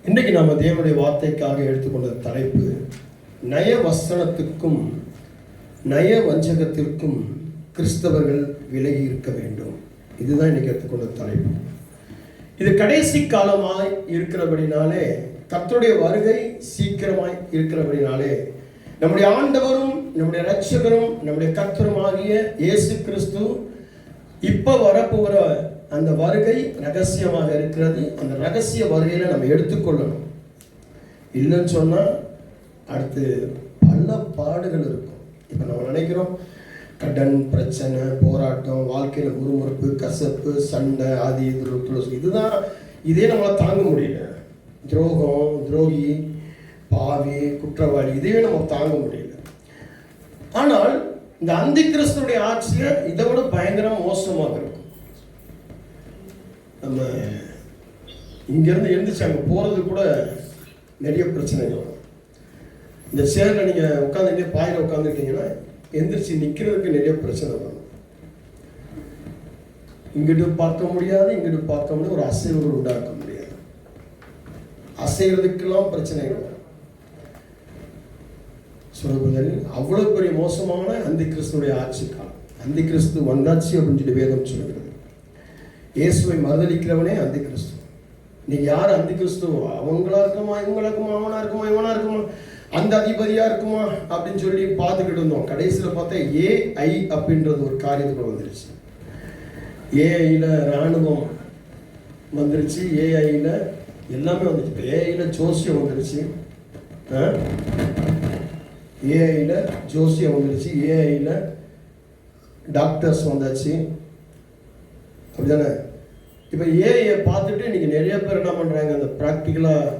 இன்றைக்கு நாம் தேவனுடைய வார்த்தைக்காக எடுத்துக்கொண்ட தலைப்பு நயவசனத்துக்கும் நய வஞ்சகத்திற்கும் கிறிஸ்தவர்கள் விலகி இருக்க வேண்டும். இதுதான் இன்னைக்கு எடுத்துக்கொண்ட தலைப்பு. இது கடைசி காலமாய் இருக்கிறபடினாலே, கர்த்தருடைய வருகை சீக்கிரமாய் இருக்கிறபடினாலே, நம்முடைய ஆண்டவரும் நம்முடைய இரட்சகரும் நம்முடைய கர்த்தரும் ஆகிய இயேசு கிறிஸ்து இப்போ வரப்போகிற அந்த வருகை ரகசியமாக இருக்கிறது. அந்த ரகசிய வருகையில் நம்ம எடுத்துக்கொள்ளணும். இல்லைன்னு சொன்னால் அடுத்து பல பாடுகள் இருக்கும். இப்போ நம்ம நினைக்கிறோம் கடன் பிரச்சனை, போராட்டம், வாழ்க்கையில் முறுமுறுப்பு, கசப்பு, சண்டை, ஆதி இதுதான். இதே நம்மளால் தாங்க முடியல. துரோகம், துரோகி, பாவி, குற்றவாளி, இதையே நம்ம தாங்க முடியல. ஆனால் இந்த அந்தி கிறிஸ்துடைய ஆட்சியை இதை விட பயங்கரம் மோசமாக இருக்கும். நம்ம இங்கேருந்து எழுந்திரிச்சு அங்கே போகிறது கூட நிறைய பிரச்சனைகள் வரும். இந்த சேரில் நீங்கள் உட்காந்துட்டே பாயில் உட்காந்துருக்கீங்கன்னா எந்திரிச்சு நிற்கிறதுக்கு நிறைய பிரச்சனை வரும். இங்கிட்டு பார்க்க முடியாது, இங்கிட்டு பார்க்க முடியாது, ஒரு அசைவுகள் உண்டாக்க முடியாது. அசைகிறதுக்கெல்லாம் பிரச்சனைகள் வரும். சொல்லுங்கள், அவ்வளோ பெரிய மோசமான அந்தி கிறிஸ்துடைய ஆட்சி காலம். அந்தி கிறிஸ்து வந்தாச்சு அப்படின்னு சொல்லி வேதம் சொல்லுகிறது. இயேசுவை மறுதளிக்கிறவனே அந்தி கிறிஸ்து. நீங்கள் யார் அந்தி கிறிஸ்துவோ? அவங்களா இருக்குமா, இவங்களா இருக்குமா, அவனா இருக்குமா, இவனா இருக்குமா, அந்த அதிபதியா இருக்குமா அப்படின்னு சொல்லி பார்த்துக்கிட்டு இருந்தோம். கடைசியில் பார்த்தா ஏஐ அப்படின்றது ஒரு காரியத்துக்குள்ள வந்துருச்சு. ஏஐயில் இராணுவம் வந்துருச்சு, ஏஐயில் எல்லாமே வந்துருச்சு. ஏஐயில் ஜோசியம் வந்துருச்சு, ஏஐயில் ஜோசியம் வந்துருச்சு, ஏஐயில் டாக்டர்ஸ் வந்தாச்சு, அப்படிதானே? இப்போ ஏஐயை பார்த்துட்டு இன்றைக்கி நிறைய பேர் என்ன பண்ணுறாங்க, அந்த ப்ராக்டிக்கலாக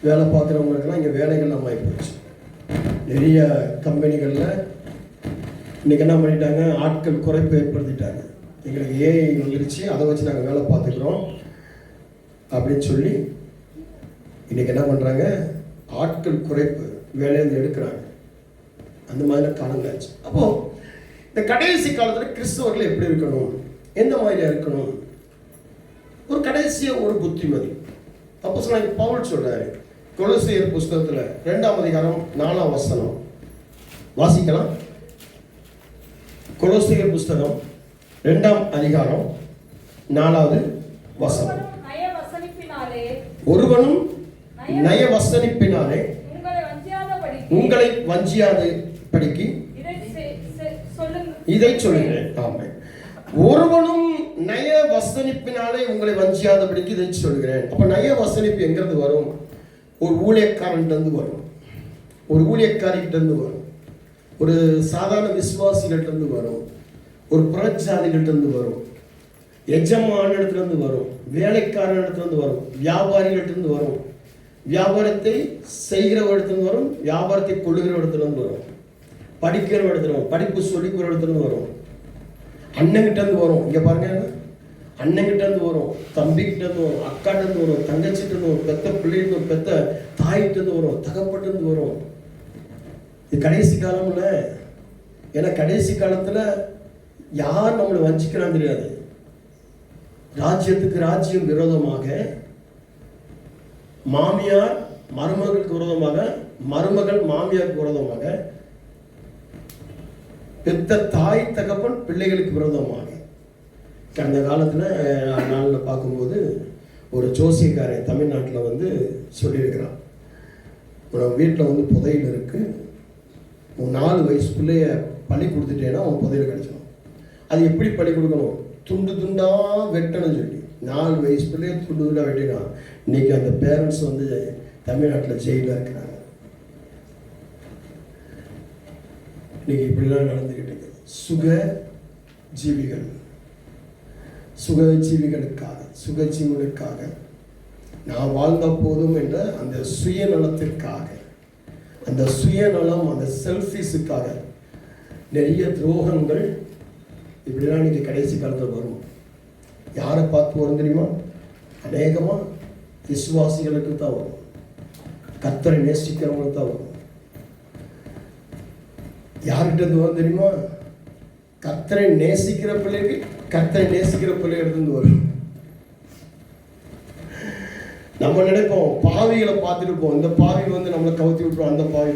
வேலை பார்க்குறவங்களுக்கெல்லாம் இங்கே வேலைகள்லாம் ஆகி போச்சு. நிறைய கம்பெனிகளில் இன்றைக்கி என்ன பண்ணிட்டாங்க, ஆட்கள் குறைப்பு ஏற்படுத்திட்டாங்க. எங்களுக்கு ஏஐ வந்துருச்சு, அதை வச்சு நாங்கள் வேலை பார்த்துக்கிறோம் அப்படின்னு சொல்லி இன்றைக்கி என்ன பண்ணுறாங்க, ஆட்கள் குறைப்பு, வேலையிலேருந்து எடுக்கிறாங்க. அந்த மாதிரிலாம் காலங்களாச்சு. அப்போது இந்த கடைசி காலத்தில் கிறிஸ்தவர்கள் எப்படி இருக்கணும், எந்த மாதிரியாக இருக்கணும்? ஒரு கடைசியாக ஒரு புத்திமதி. அப்போ சொன்னாங்க, பவுல் சொல்கிறாரு கொலோசியர் புஸ்தகத்தில் 2ஆம் அதிகாரம் 4ஆம் வசனம் வாசிக்கலாம். கொலோசியர் புஸ்தகம் 2ஆம் அதிகாரம் 4வது வசனம். ஒருவனும் நய வசனிப்பினாலே உங்களை வஞ்சியாதபடிக்கு இதை சொல்லுகிறேன். ஆமாம், ஒருவனும் நய வசனிப்பினாலே உங்களை வஞ்சியாதபடிக்கு இதை சொல்கிறேன். அப்போ நய வசனிப்பு எங்கிறது வரும்? ஒரு ஊழியக்காரன்ட்டு வரும், ஒரு ஊழியக்காரிகிட்ட வரும், ஒரு சாதாரண விசுவாசிகள்கிட்ட வரும், ஒரு புறஜாதிகள்கிட்ட வரும், எஜமான இடத்துலேருந்து வரும், வேலைக்காரன் இடத்துலேருந்து வரும், வியாபாரிகள்கிட்ட வரும், வியாபாரத்தை செய்கிற இடத்துலேருந்து வரும், வியாபாரத்தை கொள்ளுகிற இடத்துலேருந்து வரும், படிக்கிற இடத்துல வரும், படிப்பு சொல்லிக்கிற இடத்துலேருந்து வரும், அண்ணங்கிட்டேருந்து வரும். இங்கே பாருங்க, அண்ணங்கிட்டேருந்து வரும், தம்பிக்கிட்டேருந்து வரும், அக்காட்டேருந்து வரும், தங்கச்சிட்டேருந்து வரும், பெத்த பிள்ளைகிட்ட பெத்த தாய்கிட்டேருந்து வரும், தகப்பட்டேருந்து வரும். இது கடைசி காலம்ல. ஏன்னா கடைசி காலத்தில் யார் நம்மளை வஞ்சிக்கிறான்னு தெரியாது. ராஜ்யத்துக்கு ராஜ்யம் விரோதமாக, மாமியார் மருமகளுக்கு விரோதமாக, மருமகள் மாமியாருக்கு விரோதமாக, பெத்த தாய் தகப்பன் பிள்ளைகளுக்கு விரோதமாக. கடந்த காலத்தில் நாளில் பார்க்கும்போது ஒரு ஜோசியக்காரன் தமிழ்நாட்டில் வந்து சொல்லியிருக்கிறான், உன் வீட்டில் வந்து புதையல் இருக்குது, உன் 4 வயசு பிள்ளைய பள்ளி கொடுத்துட்டேன்னா உன் புதையல் கிடச்சிடும். அது எப்படி பள்ளி கொடுக்கணும்? துண்டு துண்டாக வெட்டணும்னு சொல்லி 4 வயசு பிள்ளைய துண்டு துண்டாக வெட்டினான். இன்னைக்கு அந்த பேரண்ட்ஸ் வந்து தமிழ்நாட்டில் ஜெயிலில் இருக்கிறாங்க. இன்னைக்கு இப்படிலாம் நடந்துக்கிட்டு இருக்கு. சுகஜீவிகளுக்காக நான் வாழ்ந்த போதும் என்ற அந்த சுயநலத்திற்காக, அந்த சுயநலம், அந்த செல்ஃபிஸுக்காக நிறைய துரோகங்கள் இப்படிலாம் இன்னைக்கு கடைசி காலத்தில் வரும். யாரை பார்த்து வரும் தெரியுமா? அநேகமாக விசுவாசிகளுக்கு தான் வரும், கர்த்தரை நேசிக்கிறவங்களுக்கு தான் வரும். யார்கிட்ட வரும் தெரியுமா? கர்த்தரை நேசிக்கிற பிள்ளைக்கு கர்த்தரை நேசிக்கிற பிள்ளைகிட்ட வரும். நம்ம நினைப்போம், பாவிகளை பார்த்துருப்போம், இந்த பாவி வந்து நம்மளை கவுத்தி விட்டுருவோம், அந்த பாவி.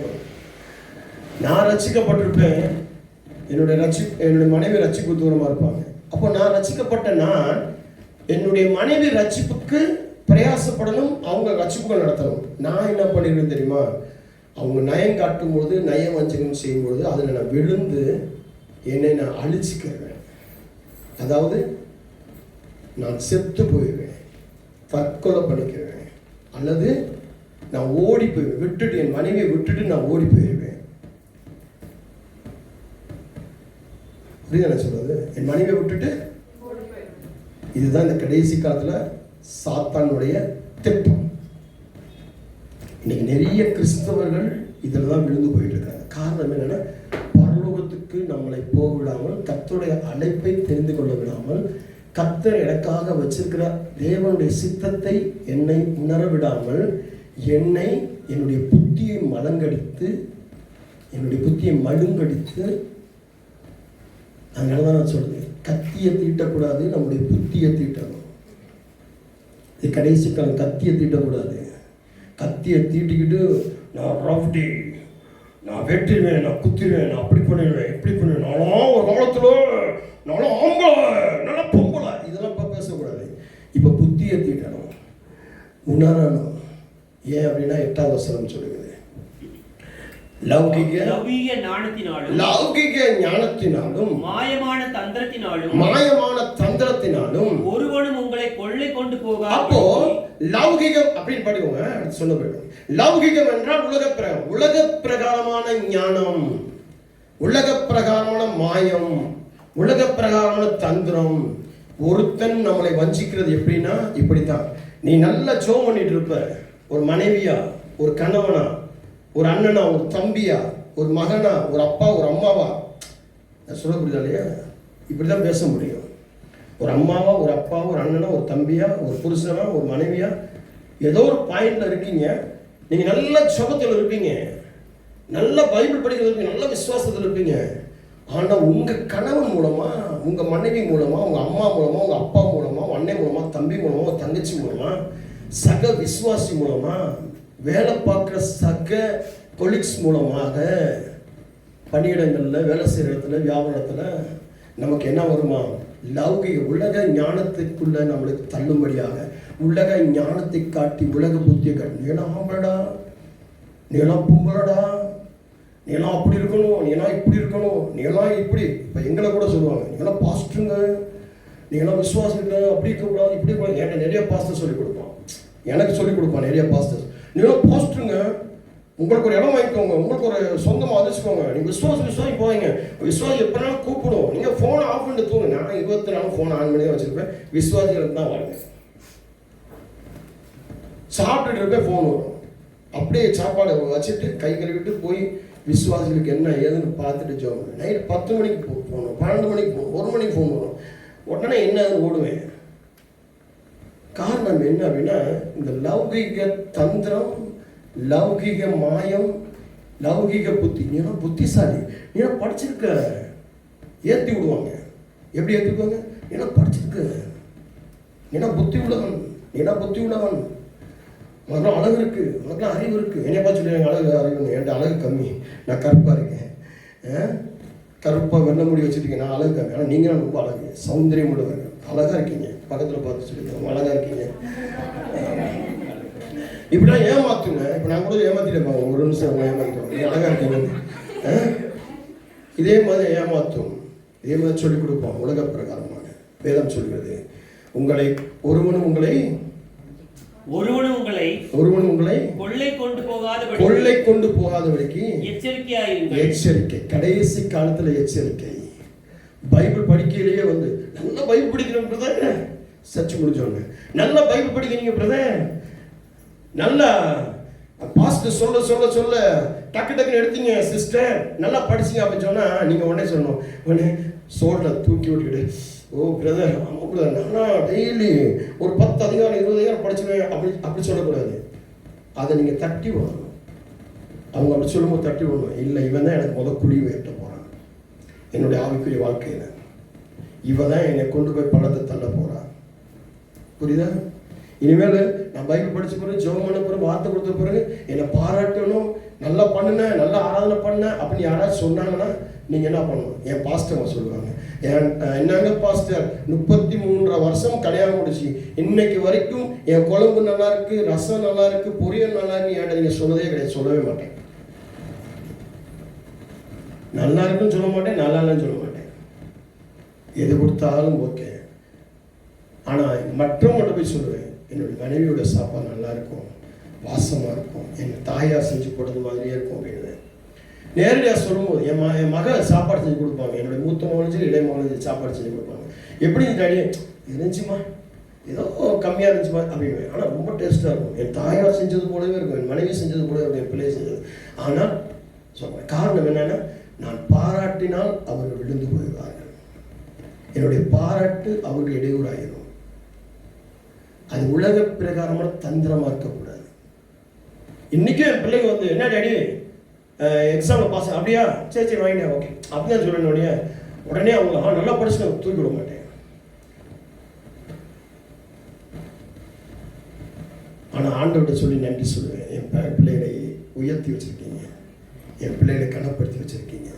நான் ரட்சிக்கப்பட்டிருப்பேன், என்னுடைய மனைவி ரட்சிப்பு தூரமாக இருப்பாங்க. அப்போ நான் ரட்சிக்கப்பட்ட நான் என்னுடைய மனைவி ரட்சிப்புக்கு பிரயாசப்படணும், அவங்க ரட்சிப்புகள் நடத்தணும். நான் என்ன பண்ணிடுறேன் தெரியுமா? அவங்க நயம் காட்டும்போது, நயம் வஞ்சகம் செய்யும்பொழுது அதில் நான் விழுந்து என்னை நான் அழிச்சிக்கிறேன். அதாவது நான் செத்து போயிடுவேன், தற்கொலை பண்ணிக்கிறேன், அல்லது நான் ஓடி போயிடுவேன், விட்டுட்டு என் மனைவியை விட்டுட்டு நான் ஓடி போயிடுவேன். புரியுதா நான் சொல்றது? என் மனைவியை விட்டுட்டு. இதுதான் இந்த கடைசி காலத்தில் சாத்தானுடைய திட்டம். இன்னைக்கு நிறைய கிறிஸ்தவர்கள் இதில் தான் விழுந்து போயிட்டு இருக்காங்க. காரணம் என்னன்னா, பரலோகத்துக்கு நம்மளை போக விடாமல், கர்த்தருடைய அழைப்பை தெரிந்து கொள்ள விடாமல், கர்த்தர் எனக்காக வச்சிருக்கிற தேவனுடைய சித்தத்தை என்னை உணர விடாமல், என்னுடைய புத்தியை மழுங்கடித்து, அதனால தான் நான் சொல்றேன், கத்தியை தீட்டக்கூடாது, நம்முடைய புத்தியை தீட்டணும். இது கடைசி காலம். கத்தியை தீட்டக்கூடாது. கத்தியை தீட்டிக்கிட்டு நான் ரவுடி, நான் வெட்டிடுவேன், நான் குத்திடுவேன், நான் அப்படி பண்ணிடுவேன், இப்படி பண்ணுவேன், நானும் ஒரு காலத்தில் நானும் ஆம்பளை, நல்லா பொம்பளை, இதெல்லாம் இப்போ பேசக்கூடாது. இப்போ புத்தியை தீட்டணும், உணரணும். ஏன் அப்படின்னா 8வது வசனம் சொல்லுகிறது, லௌகிக ஞானத்தினாலும் மாயமான தந்திரத்தினாலும் ஒருவனும் உங்களை கொள்ளை கொண்டு போக. அப்போ லௌகிகம் அப்படின்னு படிக்கோங்க. சொல்ல போயிடும். லௌகிகம் என்றால் உலக பிரகாரமான ஞானம், உலக பிரகாரமான மாயம், உலக பிரகாரமான தந்திரம். ஒருத்தன் நம்மளை வஞ்சிக்கிறது எப்படின்னா, இப்படித்தான். நீ நல்லா ஜோம் பண்ணிட்டு இருப்ப, ஒரு மனைவியா, ஒரு கணவனா, ஒரு அண்ணனா, ஒரு தம்பியா, ஒரு மகனா, ஒரு அப்பா, ஒரு அம்மாவா, சொல்ல புரியுதா இல்லையா? இப்படிதான் பேச முடியும். ஒரு அம்மாவா, ஒரு அப்பா, ஒரு அண்ணனா, ஒரு தம்பியா, ஒரு புருஷனா, ஒரு மனைவியா, ஏதோ ஒரு பாயிண்ட்ல இருக்கீங்க. நீங்க நல்ல சுகத்தில் இருப்பீங்க, நல்ல பைபிள் படிக்கிறது இருப்பீங்க, நல்ல விசுவாசத்தில் இருப்பீங்க. ஆனா உங்க கணவன் மூலமா, உங்க மனைவி மூலமா, உங்க அம்மா மூலமா, உங்க அப்பா மூலமா, உங்க அண்ணன் மூலமா, தம்பி மூலமா, உங்க தங்கச்சி மூலமா, சக விசுவாசி மூலமா, வேலை பார்க்குற சக கொலீக்ஸ் மூலமாக, பணியிடங்களில், வேலை செய்கிற இடத்துல, வியாபாரத்தில் நமக்கு என்ன வருமா? லௌகிக உலக ஞானத்துக்குள்ள நம்மளுக்கு தள்ளும்படியாக உலக ஞானத்தை காட்டி, உலக புத்தியை காட்டி, நீலாம் ஆம்பளடா, நீலாம் பொம்பளடா, நீலாம் அப்படி இருக்கணும், நீலாம் இப்படி இருக்கணும், நீலாம் இப்படி. இப்போ எங்களை கூட சொல்லுவாங்க, நீங்களாம் பாஸ்டருங்க, நீங்களாம் விசுவாசிங்க, அப்படி இருக்கக்கூடாது, இப்படி இருக்கக்கூடாது. என்கிட்ட நிறைய பாஸ்டர் சொல்லிக் கொடுப்பான், எனக்கு சொல்லிக் கொடுப்பான் நிறைய பாஸ்டர். நீங்களும் போஸ்ட்டுங்க, உங்களுக்கு ஒரு இடம் வாங்கிக்கோங்க, உங்களுக்கு ஒரு சொந்தமாக அதிர்ச்சிக்கோங்க, நீங்கள் விசுவாசி போவீங்க, விசுவாசி எப்போனாலும் கூப்பிடும், நீங்கள் ஃபோனை ஆஃப் பண்ணிட்டு தூங்க. நான் 24 ஃபோனை ஆன் பண்ணி தான் வச்சுருப்பேன், விசுவாசிகளுக்கு தான் வாழ்க்கை. சாப்பிட்டுட்டு இருப்பேன், ஃபோன் வரும், அப்படியே சாப்பாடு வச்சுட்டு கை கழுவிட்டு போய் விசுவாசிகளுக்கு என்ன ஏதுன்னு பார்த்துட்டு ஜோம். நைட்டு 10 மணிக்கு போகணும், 12 மணிக்கு போகணும், 1 மணிக்கு ஃபோன் வரும், உடனே என்ன ஓடுவேன். காரணம் என்ன அப்படின்னா, இந்த லௌகிக தந்திரம், லௌகிக மாயம், லௌகிக புத்தி. நீனா புத்திசாலி, நீனா படிச்சிருக்க, ஏற்றி விடுவாங்க. எப்படி ஏற்றிக்குவாங்க? நீனா படிச்சிருக்க, நீனா புத்தி உள்ளவன், உனக்குலாம் அழகு இருக்கு, உனக்குலாம் அறிவு இருக்கு. என்னைய பார்த்து சொல்லி அழகு அறிவு, என்கிட்ட அழகு கம்மி, நான் கருப்பாக இருக்கேன், கருப்பாக வெள்ள முடி வச்சுருக்கேன், நான் அழகு கம்மி. ஆனால் நீங்கள் ரொம்ப அழகு, சௌந்தரியம் உள்ளவங்க, அழகாக இருக்கீங்க, பக்கத்தில் பார்த்து சொல்லிக்கிறோம், அழகாக இருக்கீங்க. இப்படிலாம் ஏமாத்துங்க. இப்போ நான் கூட ஏமாத்திட்டேன், ஒரு நிமிஷம் ஏமாத்திட்டோம், நீ அழகாக இருக்கீங்க. இதே மாதிரி ஏமாத்தும், இதே மாதிரி சொல்லிக் கொடுப்போம். உலக பிரகாரமான வேதம் சொல்கிறது, ஒருவனும் உங்களை கொள்ளை கொண்டு போகாதபடிக்கு எச்சரிக்கை. கடைசி காலத்துல எச்சரிக்கை. பைபிள் படிக்கையிலேயே வந்து நல்ல பைபிள் படிக்கிறோம் பிரதர், சர்ச் முடிஞ்சோங்க, நல்ல பைபிள் படிக்கிறீங்க பிரதர், நல்ல பாஸ்டர் சொல்ல டக்குன்னு எடுத்தீங்க சிஸ்டர், நல்லா படிச்சிங்க அப்படின்னு சொன்னா நீங்க உடனே சொல்லணும், உடனே சோல்ல தூக்கி விட்டுக்கிட்டு, ஓ பிரதர், ஆமாம் பிரதர், நான் டெய்லி ஒரு 10 அதிகாரம் 20 அதிகாரம் படிச்சுவேன், அப்படி சொல்லக்கூடாது. அதை நீங்கள் தட்டி விடணும். அவங்க அப்படி சொல்லும்போது தட்டி விடணும். இல்லை, இவன் தான் எனக்கு முதல் குழி வெட்ட போகிறான் என்னுடைய ஆவிக்குரிய வாழ்க்கையில், இவன் தான் என்னை கொண்டு போய் பள்ளத்தை தள்ள போகிறான். புரியுதா? இனிமேல் நான் பைபிள் படிச்ச பிறகு, ஜெபம் பண்ண பிறகு, வார்த்தை கொடுத்த பிறகு என்னை பாராட்டணும், நல்லா பண்ணுனேன், நல்லா ஆராதனை பண்ணேன் அப்படின்னு யாராவது சொன்னாங்கன்னா நீங்கள் என்ன பண்ணணும்? என் பாஸ்டர் சொல்லுவாங்க, என்னங்க பாஸ்டர் 33 வருஷம் கல்யாணம் முடிச்சு இன்னைக்கு வரைக்கும் என் குழம்பு நல்லா இருக்கு, ரசம் நல்லா இருக்கு, பொரியல் நல்லா இருக்கு, ஏன்டா நீங்கள் சொன்னதே கிடையாது. சொல்லவே மாட்டேன். நல்லா இருக்குன்னு சொல்ல மாட்டேன், நல்லா இல்லைன்னு சொல்ல மாட்டேன். எது கொடுத்தாலும் ஓகே. ஆனால் மற்றவங்கள்ட்ட போய் சொல்லுவேன், என்னுடைய மனைவியோட சாப்பாடு நல்லா இருக்கும், வாசமாக இருக்கும், என் தாயார் செஞ்சு போடுறது மாதிரியே இருக்கும் அப்படின்னு நேரடியாக சொல்லும்போது என் மக சாப்பாடு செஞ்சு கொடுப்பாங்க. என்னுடைய மூத்த மகனும் சரி இளைய மகனும் சாப்பாடு செஞ்சு கொடுப்பாங்க. எப்படி டாடி இருந்துச்சுமா, ஏதோ கம்மியாக இருந்துச்சுமா அப்படின்னு. ஆனால் ரொம்ப டேஸ்ட்டாக இருக்கும். என் தாயார் செஞ்சது போலவே இருக்கும், என் மனைவி செஞ்சது போலவே இருக்கும், என் பிள்ளை செஞ்சது. ஆனால் சொல்கிறேன், காரணம் என்னென்னா, நான் பாராட்டினால் அவர்கள் விழுந்து போயிடுவார்கள். என்னுடைய பாராட்டு அவர்கள் இடையூறாயிரும். அது உலக பிரகாரமான தந்திரமாக இருக்கக்கூடாது. இன்றைக்கும் என் பிள்ளைங்க வந்து, என்ன டாடி எக்ஸாமில் பாஸ், அப்படியா, சரி சரி வாங்கினே, ஓகே அப்படிதான் சொல்லணும். உடனே அவங்க நல்லா படிச்சு தூக்கி விட மாட்டேன். ஆனால் ஆண்டவர்கிட்ட சொல்லி நன்றி சொல்லுவேன், என் பிள்ளைகளை உயர்த்தி வச்சுருக்கீங்க, என் பிள்ளைகளை கனப்படுத்தி வச்சுருக்கீங்க,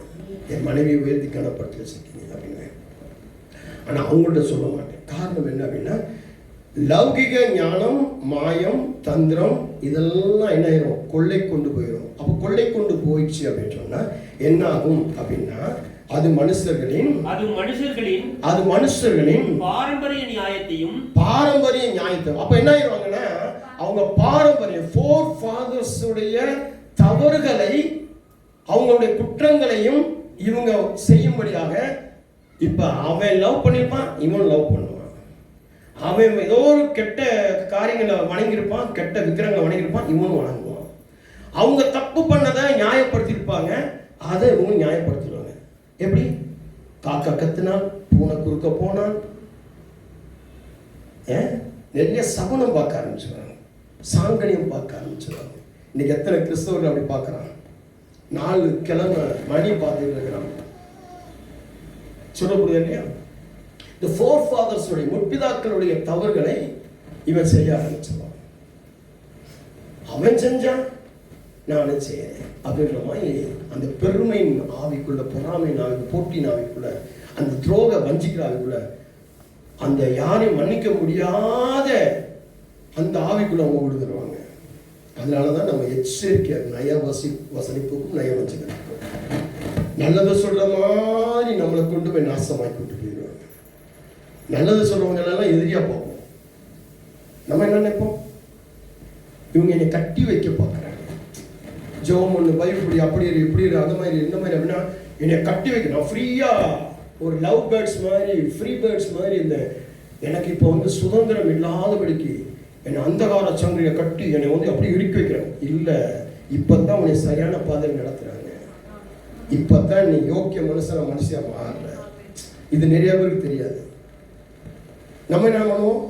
என் மனைவியை உயர்த்தி கனப்படுத்தி வச்சுருக்கீங்க அப்படின்னு. ஆனால் அவங்கள்ட்ட சொல்ல மாட்டேன். காரணம் என்ன அப்படின்னா, லௌகிக ஞானம், மாயம், தந்திரம் இதெல்லாம் என்ன ஆயிரும்? கொள்ளை கொண்டு போயிடும். அப்போ கொள்ளை கொண்டு போயிடுச்சு அப்படின்னு சொன்னா என்ன ஆகும் அப்படின்னா, அது மனுஷர்களின் பாரம்பரிய நியாயத்தை. அப்ப என்ன ஆயிடுவாங்கன்னா, அவங்க பாரம்பரியம் ஃபோர் ஃபாதர்ஸ் உடைய தவறுகளை, அவங்களுடைய குற்றங்களையும் இவங்க செய்யும்படியாக. இப்ப அவன் லவ் பண்ணிருப்பான், இவன் லவ் பண்ணுவான். அவன் ஏதோ ஒரு கெட்ட காரியங்களை வணங்கியிருப்பான், கெட்ட விக்கிரங்களை வணங்கியிருப்பான், இவனும் வணங்குவான். அவங்க தப்பு பண்ணதை நியாயப்படுத்தியிருப்பாங்க, அதை இவங்க நியாயப்படுத்திடுவாங்க. எப்படி? காக்கா கத்துனால், பூனை குறுக்க போனால், நிறைய சகுனம் பார்க்க ஆரம்பிச்சுடுவாங்க, சாங்கனியம் பார்க்க ஆரம்பிச்சுடுவாங்க. இன்னைக்கு எத்தனை கிறிஸ்தவர்கள் அப்படி பார்க்குறாங்க? 4 கிழமை மணி பார்த்துட்டு இருக்கிறாங்க. சொல்லப்படுது இல்லையா? இந்த ஃபோர் ஃபாதர்ஸுடைய முற்பிதாக்களுடைய தவறுகளை இவன் செய்ய ஆரம்பிச்சுவான். அவன் செஞ்சான், நானும் செய்யறேன் அப்படின்ற மாதிரி அந்த பெருமையின் ஆவிக்குள்ள, பொறாமையின் ஆவிக்குள்ள, போட்டியின் ஆவிக்குள்ள, அந்த துரோக வஞ்சிக்கிற ஆவிக்குள்ள, அந்த யாரையும் மன்னிக்க முடியாத அந்த ஆவிக்குள்ள அவங்க விடுதருவாங்க. அதனாலதான் நம்ம எச்சரிக்கையாக நய வசனிப்புக்கும் நய வஞ்சிக்கிறதுக்கும், நல்லதை சொல்ற மாதிரி நம்மளை கொண்டு போய் நாசமாக்கி விட்டு போயிடுவாங்க. நல்லது சொல்றவங்க எல்லாம் எதிரியா பார்ப்போம். நம்ம என்ன நினைப்போம்? இவங்க என்னை கட்டி வைக்க பார்க்குறாங்க, ஜோம் ஒன்று பைபிள் அப்படி இரு இப்படி இரு அந்த மாதிரி இந்த மாதிரி அப்படின்னா என்னை கட்டி வைக்கணும். ஃப்ரீயாக ஒரு லவ் பேர்ட்ஸ் மாதிரி, ஃப்ரீ பேர்ட்ஸ் மாதிரி இந்த எனக்கு இப்போ வந்து சுதந்திரம் இல்லாதபடிக்கு என்னை அந்தகார சங்கிலியை கட்டி என்னை வந்து அப்படி இறுக்கி வைக்கிறாங்க. இல்லை, இப்போ தான் உன்னை சரியான பாதையில் நடத்துகிறாங்க, இப்போ தான் நீ யோக்கிய மனுஷியாக மாறுற. இது நிறைய பேருக்கு தெரியாது. நம்ம என்ன பண்ணுவோம்?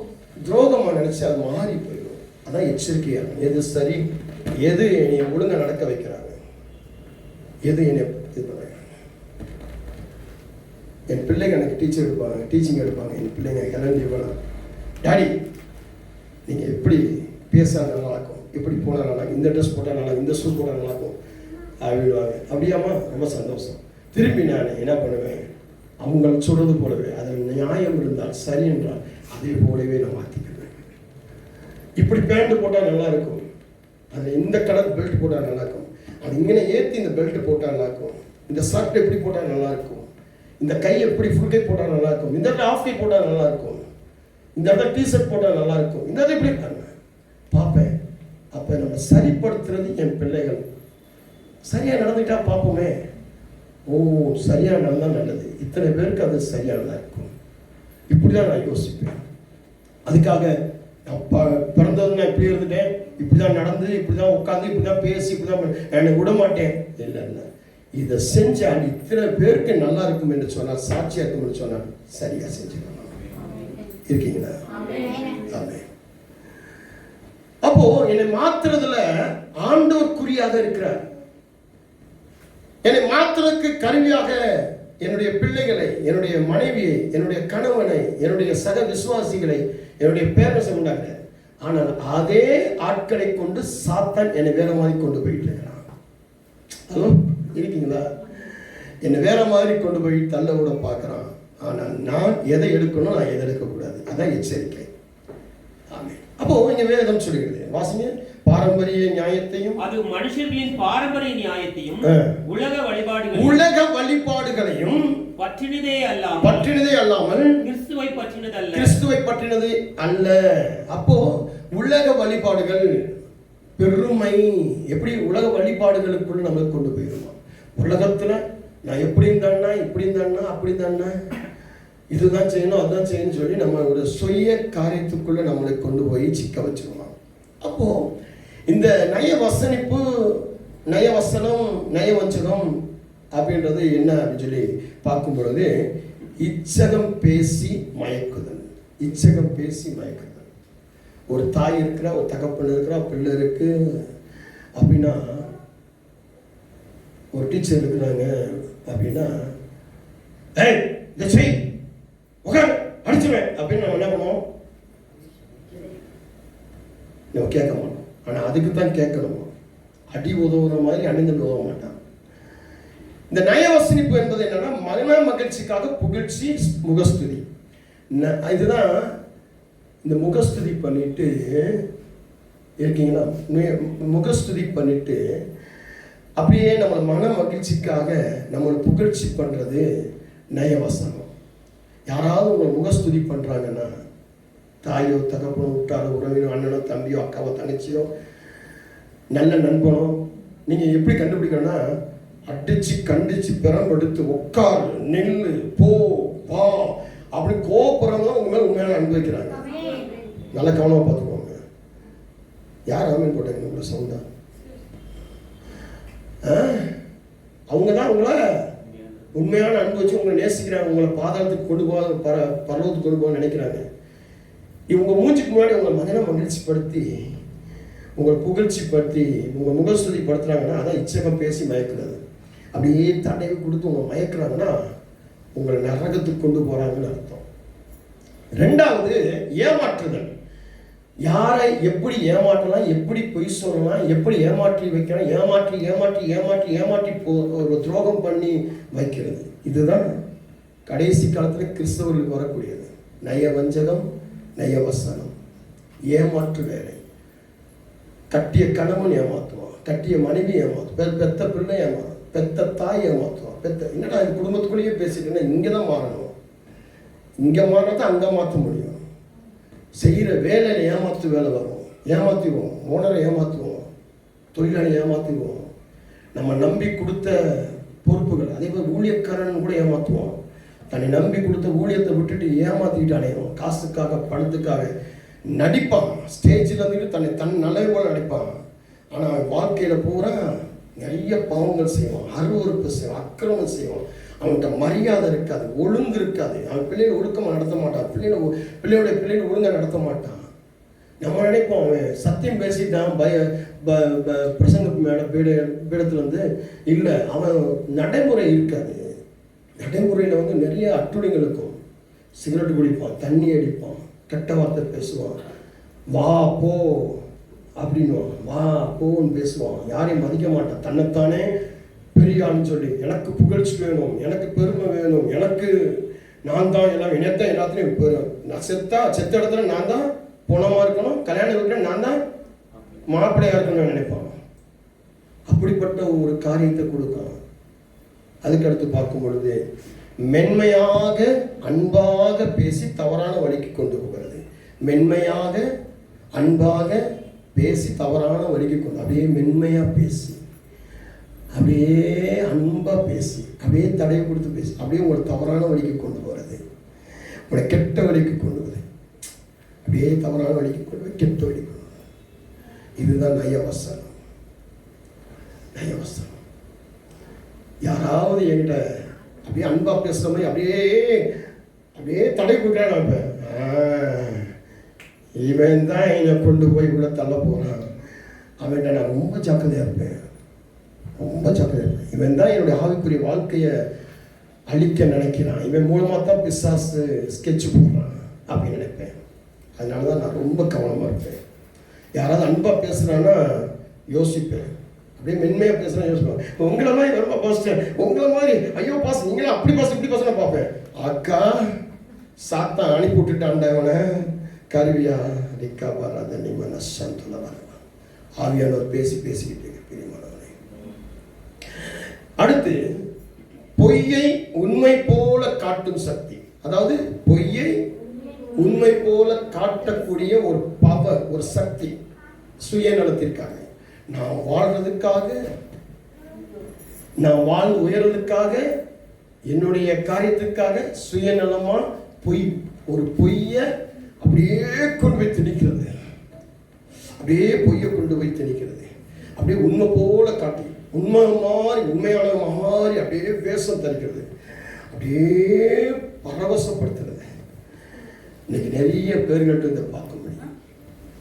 துரோகமாக நினச்சி அது மாறி போயிடும். அதான் எச்சரிக்கையாக, எது சரி, எது என்னை ஒழுங்காக நடக்க வைக்கிறாங்க, எது என்னை இது பண்ணுறாங்க. என் பிள்ளைங்க எனக்கு டீச்சிங் எடுப்பாங்க. என் பிள்ளைங்க கிளம்பி போனால், டாடி நீங்கள் எப்படி பேசுறது நல்லாயிருக்கும், எப்படி போனால் நல்லாயிருக்கும், இந்த ட்ரெஸ் போட்டால் நல்லா, இந்த ஷூ போட்டால் நல்லாயிருக்கும் அப்படிடுவாங்க. அப்படியாம்மா, ரொம்ப சந்தோஷம். திரும்பி நான் என்ன பண்ணுவேன்? அவங்க சொல்றது போலவே, அதில் நியாயம் இருந்தால், சரி என்றால் அதே போலவே நான் மாற்றிக்குவேன். இப்படி பேண்ட் போட்டால் நல்லா இருக்கும், அதில் இந்த கலர் பெல்ட் போட்டால் நல்லாயிருக்கும், அது இங்கே ஏற்றி இந்த பெல்ட் போட்டால் நல்லாயிருக்கும், இந்த ஷர்ட் எப்படி போட்டால் நல்லாயிருக்கும், இந்த கை எப்படி ஃபுல் கை போட்டால் நல்லாயிருக்கும், இந்த இடத்துல ஆஃப் கை போட்டால் நல்லாயிருக்கும், இந்த இடத்துல டிஷர்ட் போட்டால் நல்லாயிருக்கும், இந்த இடத்துல எப்படி பார்ப்பேன். அப்போ நம்ம சரிப்படுத்துறது என் பிள்ளைகள் சரியாக நடந்துட்டா பார்ப்போமே, ஓ சரியாக நடந்தால் நல்லது, இத்தனை பேருக்கு அது சரியானதாக இருக்கும். இப்படி தான் நான் யோசிப்பேன். அதுக்காக பிறந்தது நான் இப்படி இருந்துட்டேன், இப்படி தான் நடந்து, இப்படி தான் உட்காந்து, இப்படி தான் பேசி, இப்படி தான் என்னை விட மாட்டேன். இல்லை இல்லை, இதை செஞ்சால் இத்தனை பேருக்கு நல்லா இருக்கும் என்று சொன்னால், சாட்சியாக இருக்கும் என்று சொன்னால் சரியாக செஞ்சுக்கலாம். இருக்கீங்களா? ஆமே. அப்போ என்னை மாத்துறதுல ஆண்டவர் குறியாக இருக்கிறார். என்னை மாத்துறதுக்கு கருவியாக என்னுடைய பிள்ளைகளை, என்னுடைய மனைவியை, என்னுடைய கணவனை, என்னுடைய சக விசுவாசிகளை, என்னுடைய பேரண்ட்ஸை உண்டாக்குறார். ஆனால் அதே ஆட்களை கொண்டு சாத்தான் என்னை வேற மாதிரி கொண்டு போயிட்டு இருக்கிறான். ஹலோ, இருக்கீங்களா? என்னை வேற மாதிரி கொண்டு போய் தள்ள விட பார்க்குறான். ஆனால் நான் எதை எடுக்கணும், நான் எதை எடுக்கக்கூடாது, அதான் எச்சரிக்கை. ஆமென். அப்போ இங்க வேதம் சொல்லுகிறது, வாசிங்க. பாரம்பரிய நியாயத்தையும், அது மனுஷர்களின் பாரம்பரிய நியாயத்தையும் உலக வழிபாடுகளையும் பற்றினதே அல்லாமல் கிறிஸ்துவை பற்றினது அல்ல. அப்போ உலக வழிபாடுகள் பெருமை எப்படி உலக வழிபாடுகளுக்குள்ள நம்மளை கொண்டு போயிடுமா? உலகத்துல நான் எப்படி இருந்தான்னா இப்படி இருந்தான்னா அப்படி இருந்தான்னா இதுதான் செய்யணும் அதுதான் செய்யணும்னு சொல்லி நம்ம ஒரு சுய காரியத்துக்குள்ள நம்மளை கொண்டு போய் சிக்க வச்சிருவோம். அப்போ இந்த நயவசனிப்பு, நயவசனம், நயவஞ்சகம் அப்படின்றது என்ன அப்படின்னு சொல்லி பார்க்கும் பொழுது, இச்சகம் பேசி மயக்குதல். இச்சகம் பேசி மயக்குதல். ஒரு தாய் இருக்கிறா, ஒரு தகப்பன் இருக்கிறா, பிள்ளை இருக்கு அப்படின்னா, ஒரு டீச்சர் இருக்கிறாங்க அப்படின்னா, ஏய் இதை செய், உட்கார், அடிச்சுவேன் அப்படின்னு நம்ம என்ன பண்ணுவோம்? நம்ம கேட்க மாட்டோம். ஆனால் அதுக்கு தான் கேட்கணும். அடி உதவுற மாதிரி அணிந்து உதவ மாட்டான். இந்த நயவசனிப்பு என்பது என்னன்னா, மன மகிழ்ச்சிக்காக புகழ்ச்சி, முகஸ்துதி. இதுதான் இந்த முகஸ்துதி பண்ணிட்டு இருக்கீங்களா? முகஸ்துதி பண்ணிட்டு அப்படியே நம்ம மன மகிழ்ச்சிக்காக நம்மளை புகழ்ச்சி பண்றது நயவசனம். யாராவது உங்களை முகஸ்துதி பண்றாங்கன்னா, தாயோ தகப்பனோ விட்டாலோ உறவினோ அண்ணனோ தம்பியோ அக்காவோ தங்கச்சியோ நல்ல நண்பனோ, நீங்க எப்படி கண்டுபிடிக்கணும்னா, அடிச்சு கண்டிச்சு பெரம்பெடுத்து உட்காரு, நெல்லு, போ, வா அப்படி கோபுறவங்க உங்க மேல உண்மையான அனுபவிக்கிறாங்க. நல்ல கவனமா பார்த்துக்கோங்க. யார் ஆமீன் போட்டாங்க? உங்களை சவுண்டா? அவங்க தான் உங்களை உண்மையான அன்பு வச்சு உங்களை நேசிக்கிறாங்க. உங்களை பாதாளத்துக்கு கொண்டு போக, பரலோகத்துக்கு கொண்டு போக நினைக்கிறாங்க. இவங்க மூச்சுக்கு முன்னாடி உங்களை மகனை மகிழ்ச்சிப்படுத்தி, உங்களை புகழ்ச்சிப்படுத்தி, உங்கள் முகஸ்துதி படுத்துறாங்கன்னா, அதான் இச்சகம் பேசி மயக்கிறது. அப்படியே தடவை கொடுத்து உங்களை மயக்கிறாங்கன்னா, உங்களை நரகத்துக்கு கொண்டு போறாங்கன்னு அர்த்தம். ரெண்டாவது, ஏமாற்றுதல். யாரை எப்படி ஏமாற்றலாம், எப்படி பொய் சொல்லலாம், எப்படி ஏமாற்றி வைக்கலாம், ஏமாற்றி ஏமாற்றி ஏமாற்றி ஏமாற்றி ஒரு துரோகம் பண்ணி வைக்கிறது. இதுதான் கடைசி காலத்தில் கிறிஸ்தவர்களுக்கு வரக்கூடியது. நயவஞ்சகம், நயவசனம், ஏமாற்று வேலை. கட்டிய கணவன் ஏமாத்துவான், கட்டிய மனைவி ஏமாத்துவான், பெத்த பிள்ளை ஏமாத்துவான், பெத்த தாய் ஏமாத்துவான். என்னடா இது குடும்பத்துக்குள்ளேயே பேசிட்டேன்னா, இங்கே தான் மாறணும், இங்கே மாறினா அங்கே மாற்ற முடியும். செய்கிற வேலையில் ஏமாத்து வேலை வரும், ஏமாற்றிடுவோம். ஓனரை ஏமாற்றுவோம், தொழிலாளி ஏமாற்றிடுவோம். நம்ம நம்பி கொடுத்த பொறுப்புகள், அதே மாதிரி ஊழியக்காரன் கூட ஏமாற்றுவோம். தன்னை நம்பி கொடுத்த ஊழியத்தை விட்டுட்டு ஏமாத்திட்டு அடையும். காசுக்காக, பணத்துக்காக நடிப்பான். ஸ்டேஜில் இருந்துட்டு தன் நல்லது போல நடிப்பான். ஆனால் வாழ்க்கையில் பூரா நிறைய பாவங்கள் செய்வான், அருவறுப்பு செய்வான், அக்கிரமம் செய்வான். அவன்கிட்ட மரியாதை இருக்காது, ஒழுங்கு இருக்காது. அவன் பிள்ளைகளை ஒழுக்கமாக நடத்த மாட்டான், பிள்ளைகளை ஒழுங்காக நடத்த மாட்டான். நம்ம நினைப்போம் அவன் சத்தியம் பேசிட்டான் பிரசங்க பீடத்துல இல்லை, அவன் நடைமுறை இருக்காது. நடைமுறையில் நிறைய அட்டுழிகள் இருக்கும். சிகரெட் குடிப்பான், தண்ணி அடிப்பான், கெட்ட வார்த்தை பேசுவான், வா போ அப்படின்வான், வா போன்னு பேசுவான். யாரையும் மதிக்க மாட்டான். தன்னைத்தானே பெரியான்னு சொல்லி, எனக்கு புகழ்ச்சி வேணும், எனக்கு பெருமை வேணும், எனக்கு நான் தான் எல்லாம், என்னத்தான் எல்லாத்துலேயும் பெரும். நான் செத்த இடத்துல நான் தான் பொணமாக இருக்கணும், கல்யாணம் இருக்கிற நான் தான் மாப்பிள்ளையாக இருக்கணும்னு நினைப்பான். அப்படிப்பட்ட ஒரு காரியத்தை கொடுத்தான். அதுக்கடுத்து பார்க்கும் பொழுது, மென்மையாக அன்பாக பேசி தவறான வழிக்கு கொண்டு போகிறது. மென்மையாக அன்பாக பேசி தவறான வழிக்கு கொண்டு, அப்படியே மென்மையாக பேசி, அப்படியே அன்பாக பேசி, அப்படியே தடையை கொடுத்து பேசி, அப்படியே உங்களை தவறான வழிக்கு கொண்டு போகிறது, உங்களை கெட்ட வழிக்கு கொண்டு போகிறது, அப்படியே தவறான வழிக்கு கொண்டு போய் கெட்ட வழிக்கு கொண்டு போகிறது. இதுதான் நயவசனம். நயவசனம். யாராவது என்கிட்ட அப்படியே அன்பா பேசுற மாதிரி அப்படியே தடை கொடுக்குறான், இவன் தான் என்னை கொண்டு போய் உள்ள தள்ள போறான், அவன்கிட்ட நான் ரொம்ப ஜாக்கிரதையா இருப்பேன், ரொம்ப ஜாக்கிரதையா இருப்பேன். இவன் தான் என்னுடைய ஆவிக்குரிய வாழ்க்கையை அழிக்க நினைக்கிறான், இவன் மூலமாக தான் பிசாசு ஸ்கெட்ச் போடுறான் அப்படின்னு நினைப்பேன். அதனால தான் நான் ரொம்ப கவனமாக இருப்பேன். யாராவது அன்பாக பேசுகிறான்னா யோசிப்பேன், அப்படியே மென்மையாக பேசுகிறேன் யோசிப்பேன். உங்களை மாதிரி வருமா பாஸ்டர், உங்களை மாதிரி ஐயோ பாஸ் நீங்களாம் அப்படி பாஸ் இப்படி பாஸ் பார்ப்பேன். அக்கா சாத்தான் அனுப்பி விட்டுட்டான்டா இவனை கருவியா ரிக்கா வராத நிம்மன சந்துல வரவா ஆவியானவர் பேசிக்கிட்டு பிரியமானவனே. அடுத்து பொய்யை உண்மை போல காட்டும் சக்தி, அதாவது பொய்யை உண்மை போல காட்டக்கூடிய ஒரு பவர், ஒரு சக்தி சுயநலத்திற்காக, நான் வாழ்றதுக்காக, நான் வாழ்ந்து உயர்றதுக்காக, என்னுடைய காரியத்துக்காக சுயநலமா ஒரு பொய்ய அப்படியே கொண்டு போய் திணிக்கிறது, அப்படியே பொய்யை கொண்டு போய் திணிக்கிறது, அப்படியே உண்மை போல காட்டி உண்மையான மாதிரி அப்படியே வேஷம் தரிக்கிறது, அப்படியே பரவசப்படுத்துறது. இன்னைக்கு நிறைய பேர்கள்ட்ட இதை பார்க்க முடியும்.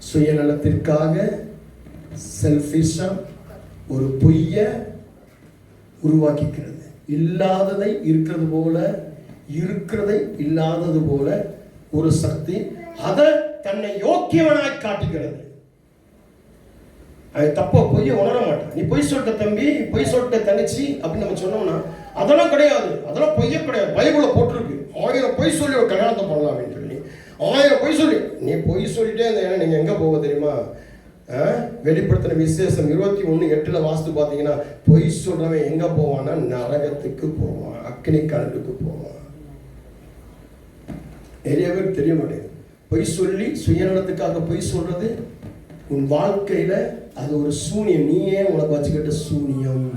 சுயநலத்திற்காக செல்ஃபிஷா ஒரு பொய்ய உருவாக்கிக்கிறது, இல்லாததை இருக்கிறது போல, இருக்கிறதை இல்லாதது போல ஒரு சக்தி, அதை தன்னை யோக்கியவனாய் காட்டுகிறது. அது தப்பா பொய்ய உணர மாட்டான். நீ பொய் சொல்லிட்ட தம்பி, பொய் சொல்லிட்ட தங்கச்சி அப்படின்னு நம்ம சொன்னோம்னா அதெல்லாம் கிடையாது, அதெல்லாம் பொய்ய கிடையாது, பைபிள்ல போட்டிருக்கு 1000 பொய் சொல்லி ஒரு கல்யாணத்தை பண்ணலாம் அப்படின்னு சொல்லி 1000 பொய் சொல்லி நீ பொய் சொல்லிட்டே இருந்த நீங்க எங்க போக தெரியுமா? வெளிப்படுத்தின விசேஷம் 21:8 வாஸ்து பார்த்தீங்கன்னா பொய் சொல்றவன் எங்க போவான்னா நரகத்துக்கு போவான், அக்னி கடலுக்கு போவான். நிறைய பேர் தெரிய மாட்டேங்குது. பொய் சொல்லி சுயநலத்துக்காக பொய் சொல்றது உன் வாழ்க்கையில அது ஒரு சூனியம். நீயே உனக்கு வச்சுக்கிட்ட சூனியம்,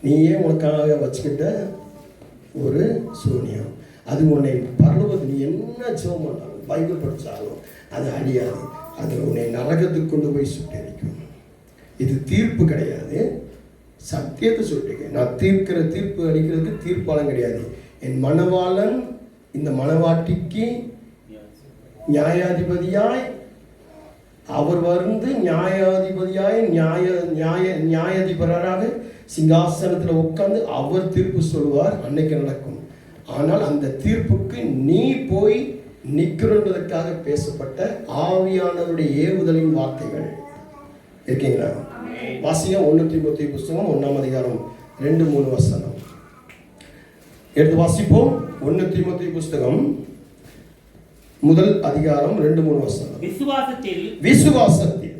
நீயே உனக்காக வச்சுக்கிட்ட ஒரு சூனியம். அது உன்னை பரலோகத்து நீ என்ன ஜெபம் பண்ணாலும் பைபிள் படித்தாலும் அது அழியாது, அது உன்னை நரகத்துக்கு கொண்டு போய் சுட்டரிக்கும். இது தீர்ப்பு கிடையாது, சத்தியத்தை சொல்லிருக்கேன். நான் தீர்ப்பு அளிக்கிறதுக்கு தீர்ப்பாளம் கிடையாது. என் மணவாளன் இந்த மணவாட்டிக்கு நியாயாதிபதியாய் அவர் வந்து நியாயாதிபதியாய் நியாயாதிபராக சிங்காசனத்தில் உட்கார்ந்து அவர் தீர்ப்பு சொல்லுவார், அன்னைக்கு நடக்கும். ஆனால் அந்த தீர்ப்புக்கு நீ போய் நிற்கிறதுக்காக பேசப்பட்ட ஆவியானவருடைய ஏவுதலின் வார்த்தைகள் இருக்கீங்களா? வாசியம் 1 தீமோத்தேயு புஸ்தகம் 1ஆம் அதிகாரம் 2-3 வசனம் எடுத்து வாசிப்போம். 1 தீமோத்தேயு புஸ்தகம் 1 அதிகாரம் 2-3 வசனம். விசுவாசத்தில்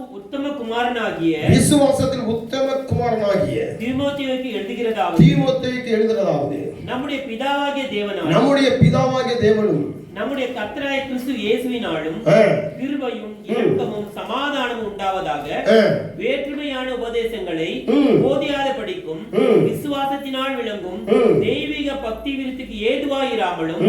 உத்தம குமாரனாகிய தீமோத்தேயுவுக்கு எழுதுகிறதாவது நம்முடைய பிதாவாகிய தேவனும் நம்முடைய கர்த்தராகிய கிறிஸ்து இயேசுவினாலும் கிருபையும் இரக்கமும் சமாதானமும் உண்டாவதாக வேற்றுமையான உபதேசங்களை போதியாத படிக்கும் விசுவாசத்தினால் விளங்கும் தெய்வீக பக்தி விருத்திக்கு ஏதுவாயிராமலும்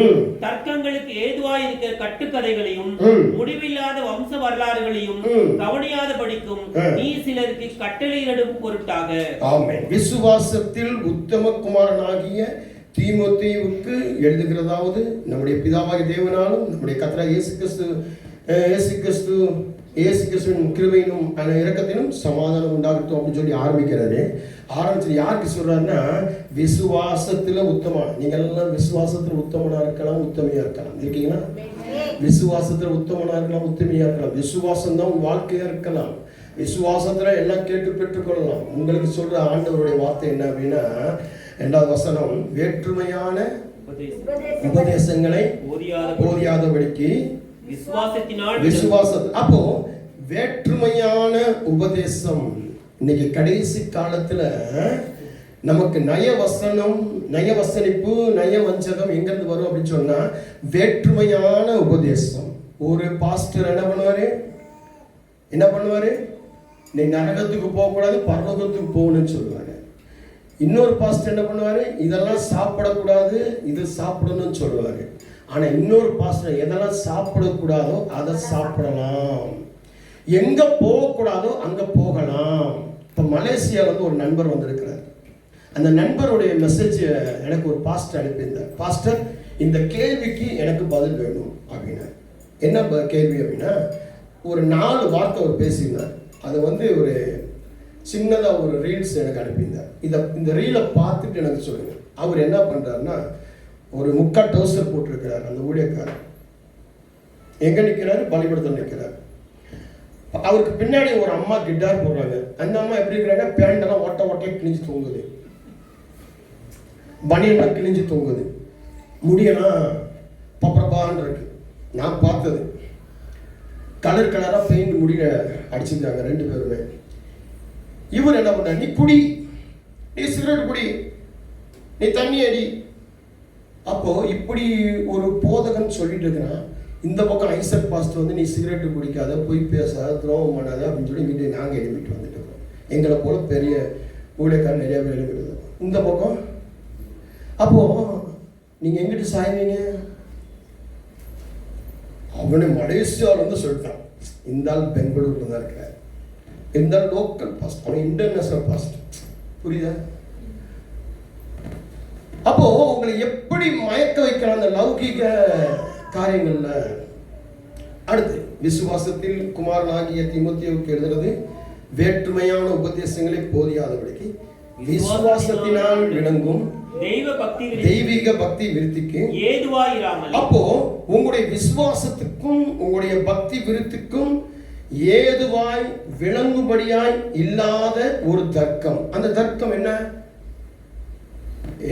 தர்க்கங்களுக்கு ஏதுவாயிருக்கிற கட்டுக்கதைகளையும் முடிவில்லாத வம்ச வரலாறுகளையும் கவனியாத படிக்கும் நீ சிலருக்கு கட்டளையிடும் பொருட்டாக. ஆமென். விசுவாசத்தில் உத்தம குமாரனாகிய தீமோத்தேயுவுக்கு எழுதுகிறதாவது நம்முடைய பிதாவாகிய தேவனாலும் நம்முடைய கர்த்தராகிய இயேசு கிறிஸ்துவின் கிருபையிலும் இரக்கத்திலும் சமாதானம் உண்டாகட்டும் அப்படின்னு சொல்லி ஆரம்பிக்கிறாரு. ஆரம்பிச்சு யாருக்கு சொல்றாருன்னா விசுவாசத்துல உத்தமா. நீங்க எல்லாம் விசுவாசத்துல உத்தமனா இருக்கலாம், உத்தமையா இருக்கலாம். இருக்கீங்களா? விசுவாசத்துல உத்தமனா இருக்கலாம், உத்தமையா இருக்கலாம். விசுவாசம் தான் உங்க வாழ்க்கையா இருக்கலாம். விசுவாசத்துல எல்லாம் கேட்டு பெற்றுக்கொள்ளலாம். உங்களுக்கு சொல்ற ஆண்டவருடைய வார்த்தை என்ன அப்படின்னா 2வது வசனம், வேற்றுமையான உபதேசங்களை போதியாதபடிக்கு விசுவாசம். அப்போ வேற்றுமையான உபதேசம் இன்னைக்கு கடைசி காலத்துல நமக்கு நயவசனிப்பு நயவஞ்சகம் எங்கிருந்து வரும் அப்படின்னு சொன்னா வேற்றுமையான உபதேசம். ஒரு பாஸ்டர் என்ன பண்ணுவாரு நீ நரகத்துக்கு போகக்கூடாது பரலோகத்துக்கு போகணும்னு சொல்லுவாரு. இன்னொரு பாஸ்டர் என்ன பண்ணுவாரு இதெல்லாம் சாப்பிடக்கூடாது இது சாப்பிடணும்னு சொல்லுவாரு. ஆனா இன்னொரு பாஸ்டர் எதெல்லாம் சாப்பிடக்கூடாதோ அதை சாப்பிடலாம், எங்க போகக்கூடாதோ அங்க போகலாம். இப்ப மலேசியால இருந்து ஒரு நண்பர் வந்திருக்கிறார். அந்த நண்பருடைய மெசேஜ் எனக்கு ஒரு பாஸ்டர் அனுப்பியிருந்தார். பாஸ்டர் இந்த கேள்விக்கு எனக்கு பதில் வேணும் அப்படின்னா. என்ன கேள்வி அப்படின்னா ஒரு 4 வார்த்தை அவர் பேசியிருந்தார். அது ஒரு சின்னதாக ஒரு ரீல்ஸ் எனக்கு அனுப்பியிருந்தார். இந்த ரீலை பார்த்துட்டு எனக்கு சொல்லுங்கள். அவர் என்ன பண்ணுறாருன்னா ஒரு 3/4 டவுசர் போட்டிருக்கிறார். அந்த ஊழியக்காரர் எங்கே நிற்கிறாரு? பலிபடத்தில் நிற்கிறார். அவருக்கு பின்னாடி ஒரு அம்மா கிட்டார் போடுறாங்க. அந்த அம்மா எப்படி இருக்கிறாங்க, பேண்டெல்லாம் ஒட்ட ஒட்டையை கிழிஞ்சு தொங்குது, பனியெல்லாம் கிழிஞ்சு தொங்குது, முடியெல்லாம் பப்பரப்பான்னு இருக்கு. நான் பார்த்தது கலர் கலராக பெயிண்ட் முடிய அடிச்சிருக்காங்க 2 பேருமே. இவர் என்ன பண்ண, நீ குடி, நீ சிகரெட் குடி, நீ தண்ணி அடி. அப்போ இப்படி ஒரு போதகன் சொல்லிட்டு இருக்கிறான். இந்த பக்கம் ஐசக் பாஸ்டர் வந்து நீ சிகரெட்டு குடிக்காத, பொய் பேசாத, துரோகம் பண்ணாத அப்படின்னு சொல்லி இங்கிட்டு நாங்கள் எழுப்பிட்டு வந்துட்டு இருக்கோம். எங்களை போல பெரிய ஊழியக்காரர் நிறைய பேர் எழுப்பிடுது இந்த பக்கம். அப்போ நீங்க எங்கிட்டு சாய்வீங்க? அவனை மலேசியாவில் வந்து சொல்லிட்டான். இந்த ஆள் பெங்களூர்ல தான் இருக்கிறார், இந்த லோக்கல் பாஸ்ட், அவன் இன்டர்நேஷனல் பாஸ்ட். புரியுதா? அப்போ உங்களை எப்படி மயக்க வைக்கலாம் அந்த லௌகிக காரியங்கள்ல. அடுத்து விசுவாசத்தில் குமாரனாகிய தீமோத்தேயுவுக்கு எழுதுறது, வேற்றுமையான உபதேசங்களை போதியாதபடிக்கு விசுவாசத்தினால் விளங்கும் தெய்வீக பக்தி விருத்திக்கு ஏதுவாயிராமல். அப்போ உங்களுடைய விசுவாசத்துக்கும் உங்களுடைய பக்தி விருத்திக்கும் ஏதுவாய் விளங்கும்படியாய் இல்லாத ஒரு தர்க்கம். அந்த தர்க்கம் என்ன?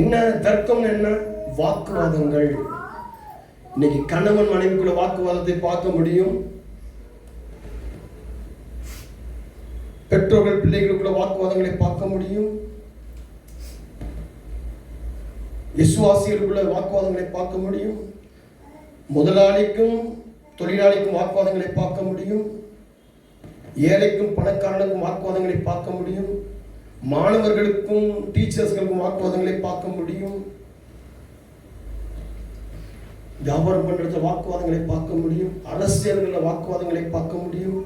என்ன தர்க்கம்? என்ன? வாக்குவாதங்கள். இன்னைக்கு கணவன் மனைவிக்குள்ள வாக்குவாதத்தை பார்க்க முடியும், பெற்றோர்கள் பிள்ளைகளுக்குள்ள வாக்குவாதங்களை பார்க்க முடியும், விசுவாசிகளுக்குள்ள வாக்குவாதங்களை பார்க்க முடியும், முதலாளிக்கும் தொழிலாளிக்கும் வாக்குவாதங்களை பார்க்க முடியும், ஏழைக்கும் பணக்காரனுக்கும் வாக்குவாதங்களை பார்க்க முடியும், மாணவர்களுக்கும் டீச்சர்ஸ்களுக்கும் வாக்குவாதங்களை பார்க்க முடியும், வியாபாரம் பண்றதுல வாக்குவாதங்களை பார்க்க முடியும், அரசியல்களில் வாக்குவாதங்களை பார்க்க முடியும்.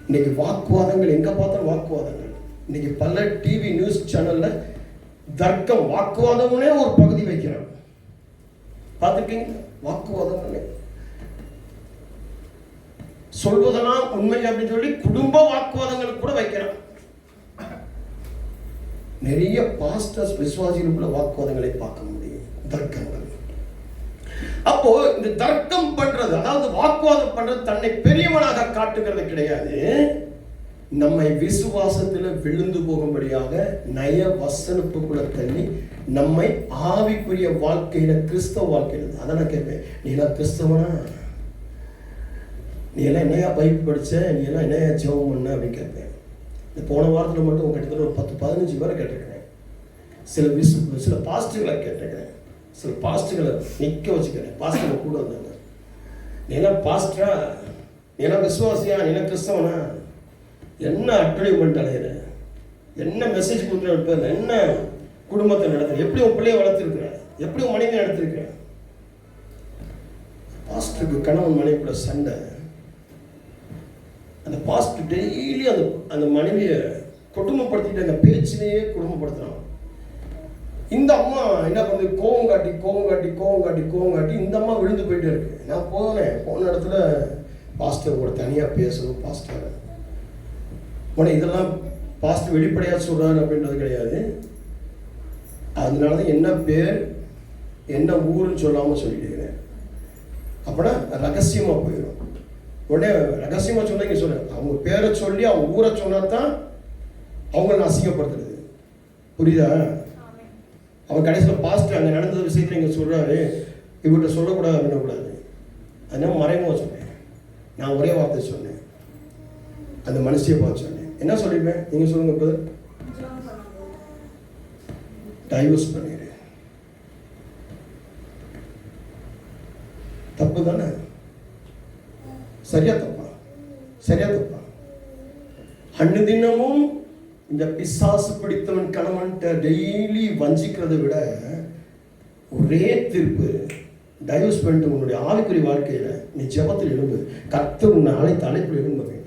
இன்னைக்கு வாக்குவாதங்கள் எங்க பார்த்தாலும் வாக்குவாதங்கள். இன்னைக்கு பல டிவி நியூஸ் சேனல்ல தர்க்கம், வாக்குவாதம்னே ஒரு பகுதி வைக்கிறான். பார்த்துருக்கீங்க? வாக்குவாதம் சொல்வதெல்லாம் உண்மை அப்படின்னு சொல்லி குடும்ப வாக்குவாதங்கள் கூட வைக்கிறான். நிறைய பாஸ்டர்ஸ் விசுவாசிகளுக்குள்ள வாக்குவாதங்களை பார்க்க முடியும், தர்க்கங்கள். அப்போ இந்த தர்க்கம் பண்றது, அதாவது வாக்குவாதம் பண்றது தன்னை பெரியவனாக காட்டுகிறது கிடையாது. நம்மை விசுவாசத்துல விழுந்து போகும்படியாக நய வசனத்துக்குள்ள தள்ளி நம்மை ஆவிக்குரிய வாழ்க்கையில, கிறிஸ்தவ வாழ்க்கையில. அதான் நான் கேட்பேன், நீ எல்லாம் கிறிஸ்தவனா? நீ எல்லாம் என்னையா பைபிள் படிச்ச? நீ எல்லாம் என்னையா ஜெபம் பண்ண அப்படின்னு கேட்பேன். இந்த போன வாரத்தில் மட்டும் கிட்டத்தட்ட ஒரு 10-15 பேரை கேட்டிருக்கிறேன். சில பாஸ்டர்களை கேட்டிருக்கிறேன், சில பாஸ்டர்களை நிற்க வச்சுக்கிறேன். பாஸ்டர்கள் கூட வந்தாங்க. நீ எல்லாம் பாஸ்டரா? நீ எல்லாம் விசுவாசியா? நீ எல்லாம் கிறிஸ்தவனா? என்ன அட்வர்டைஸ்மெண்ட் அலையிற? என்ன மெசேஜ் கொடுக்குற? என்ன குடும்பத்தை நடத்துற? எப்படி உன் பிள்ளைய வளர்த்துருக்குற? எப்படி உன் மனைவி நடத்திருக்கிற? பாஸ்டருக்கு கணவன் மனைவி கூட சண்டை. அந்த பாஸ்டர் டெய்லி அந்த மனைவியை குடும்பப்படுத்திட்டு அந்த பேச்சிலேயே குடும்பப்படுத்துறான். இந்த அம்மா என்ன பண்ணுது? கோவம் காட்டி இந்த அம்மா விழுந்து போயிட்டே இருக்கு. நான் போன இடத்துல பாஸ்டர் கூட தனியாக பேசணும். பாஸ்டர் உடனே இதெல்லாம் பாஸ்டர் வெளிப்படையாக சொல்றாரு அப்படின்றது கிடையாது. அதனால தான் என்ன பேர் என்ன ஊருன்னு சொல்லாமல் சொல்லிட்டுக்கிறேன். அப்படின்னா ரகசியமாக போயிடும். உடனே ரகசியமாக சொன்னா இங்கே சொல்ல, அவங்க பேரை சொல்லி அவங்க ஊரை சொன்னா தான் அவங்கள அசிங்கப்படுத்துறது. புரியுதா? அவன் கடைசியில் பாஸ்டர் அங்கே நடந்த விஷயத்தில் இங்கே சொல்கிறாரு, இவர்கிட்ட சொல்லக்கூடாது அப்படின்னக்கூடாது. அதனால மறைமுக சொன்னேன். நான் ஒரே வார்த்தை சொன்னேன், அந்த மனுஷியை பார்த்து சொன்னேன். என்ன சொல்லிப்பேன்? நீங்கள் சொல்லுங்க பிரதர். டைவர்ஸ் பண்ணிடு. தப்பு தானே? சரியா தப்பா? சரியா தப்பா? அன்னு தினமும் இந்த பிசாசு பிடித்தவன் கணவன்கிட்ட டெய்லி வஞ்சிக்கிறத விட ஒரே தீர்ப்பு, டைவர்ஸ் பண்ணிட்டு உன்னுடைய ஆவிக்குரிய வாழ்க்கையில நீ ஜெபத்தில் எழும்பு. கர்த்தர் உன்னை அழைத்து அழைப்பு எழும்ப வேண்டும்.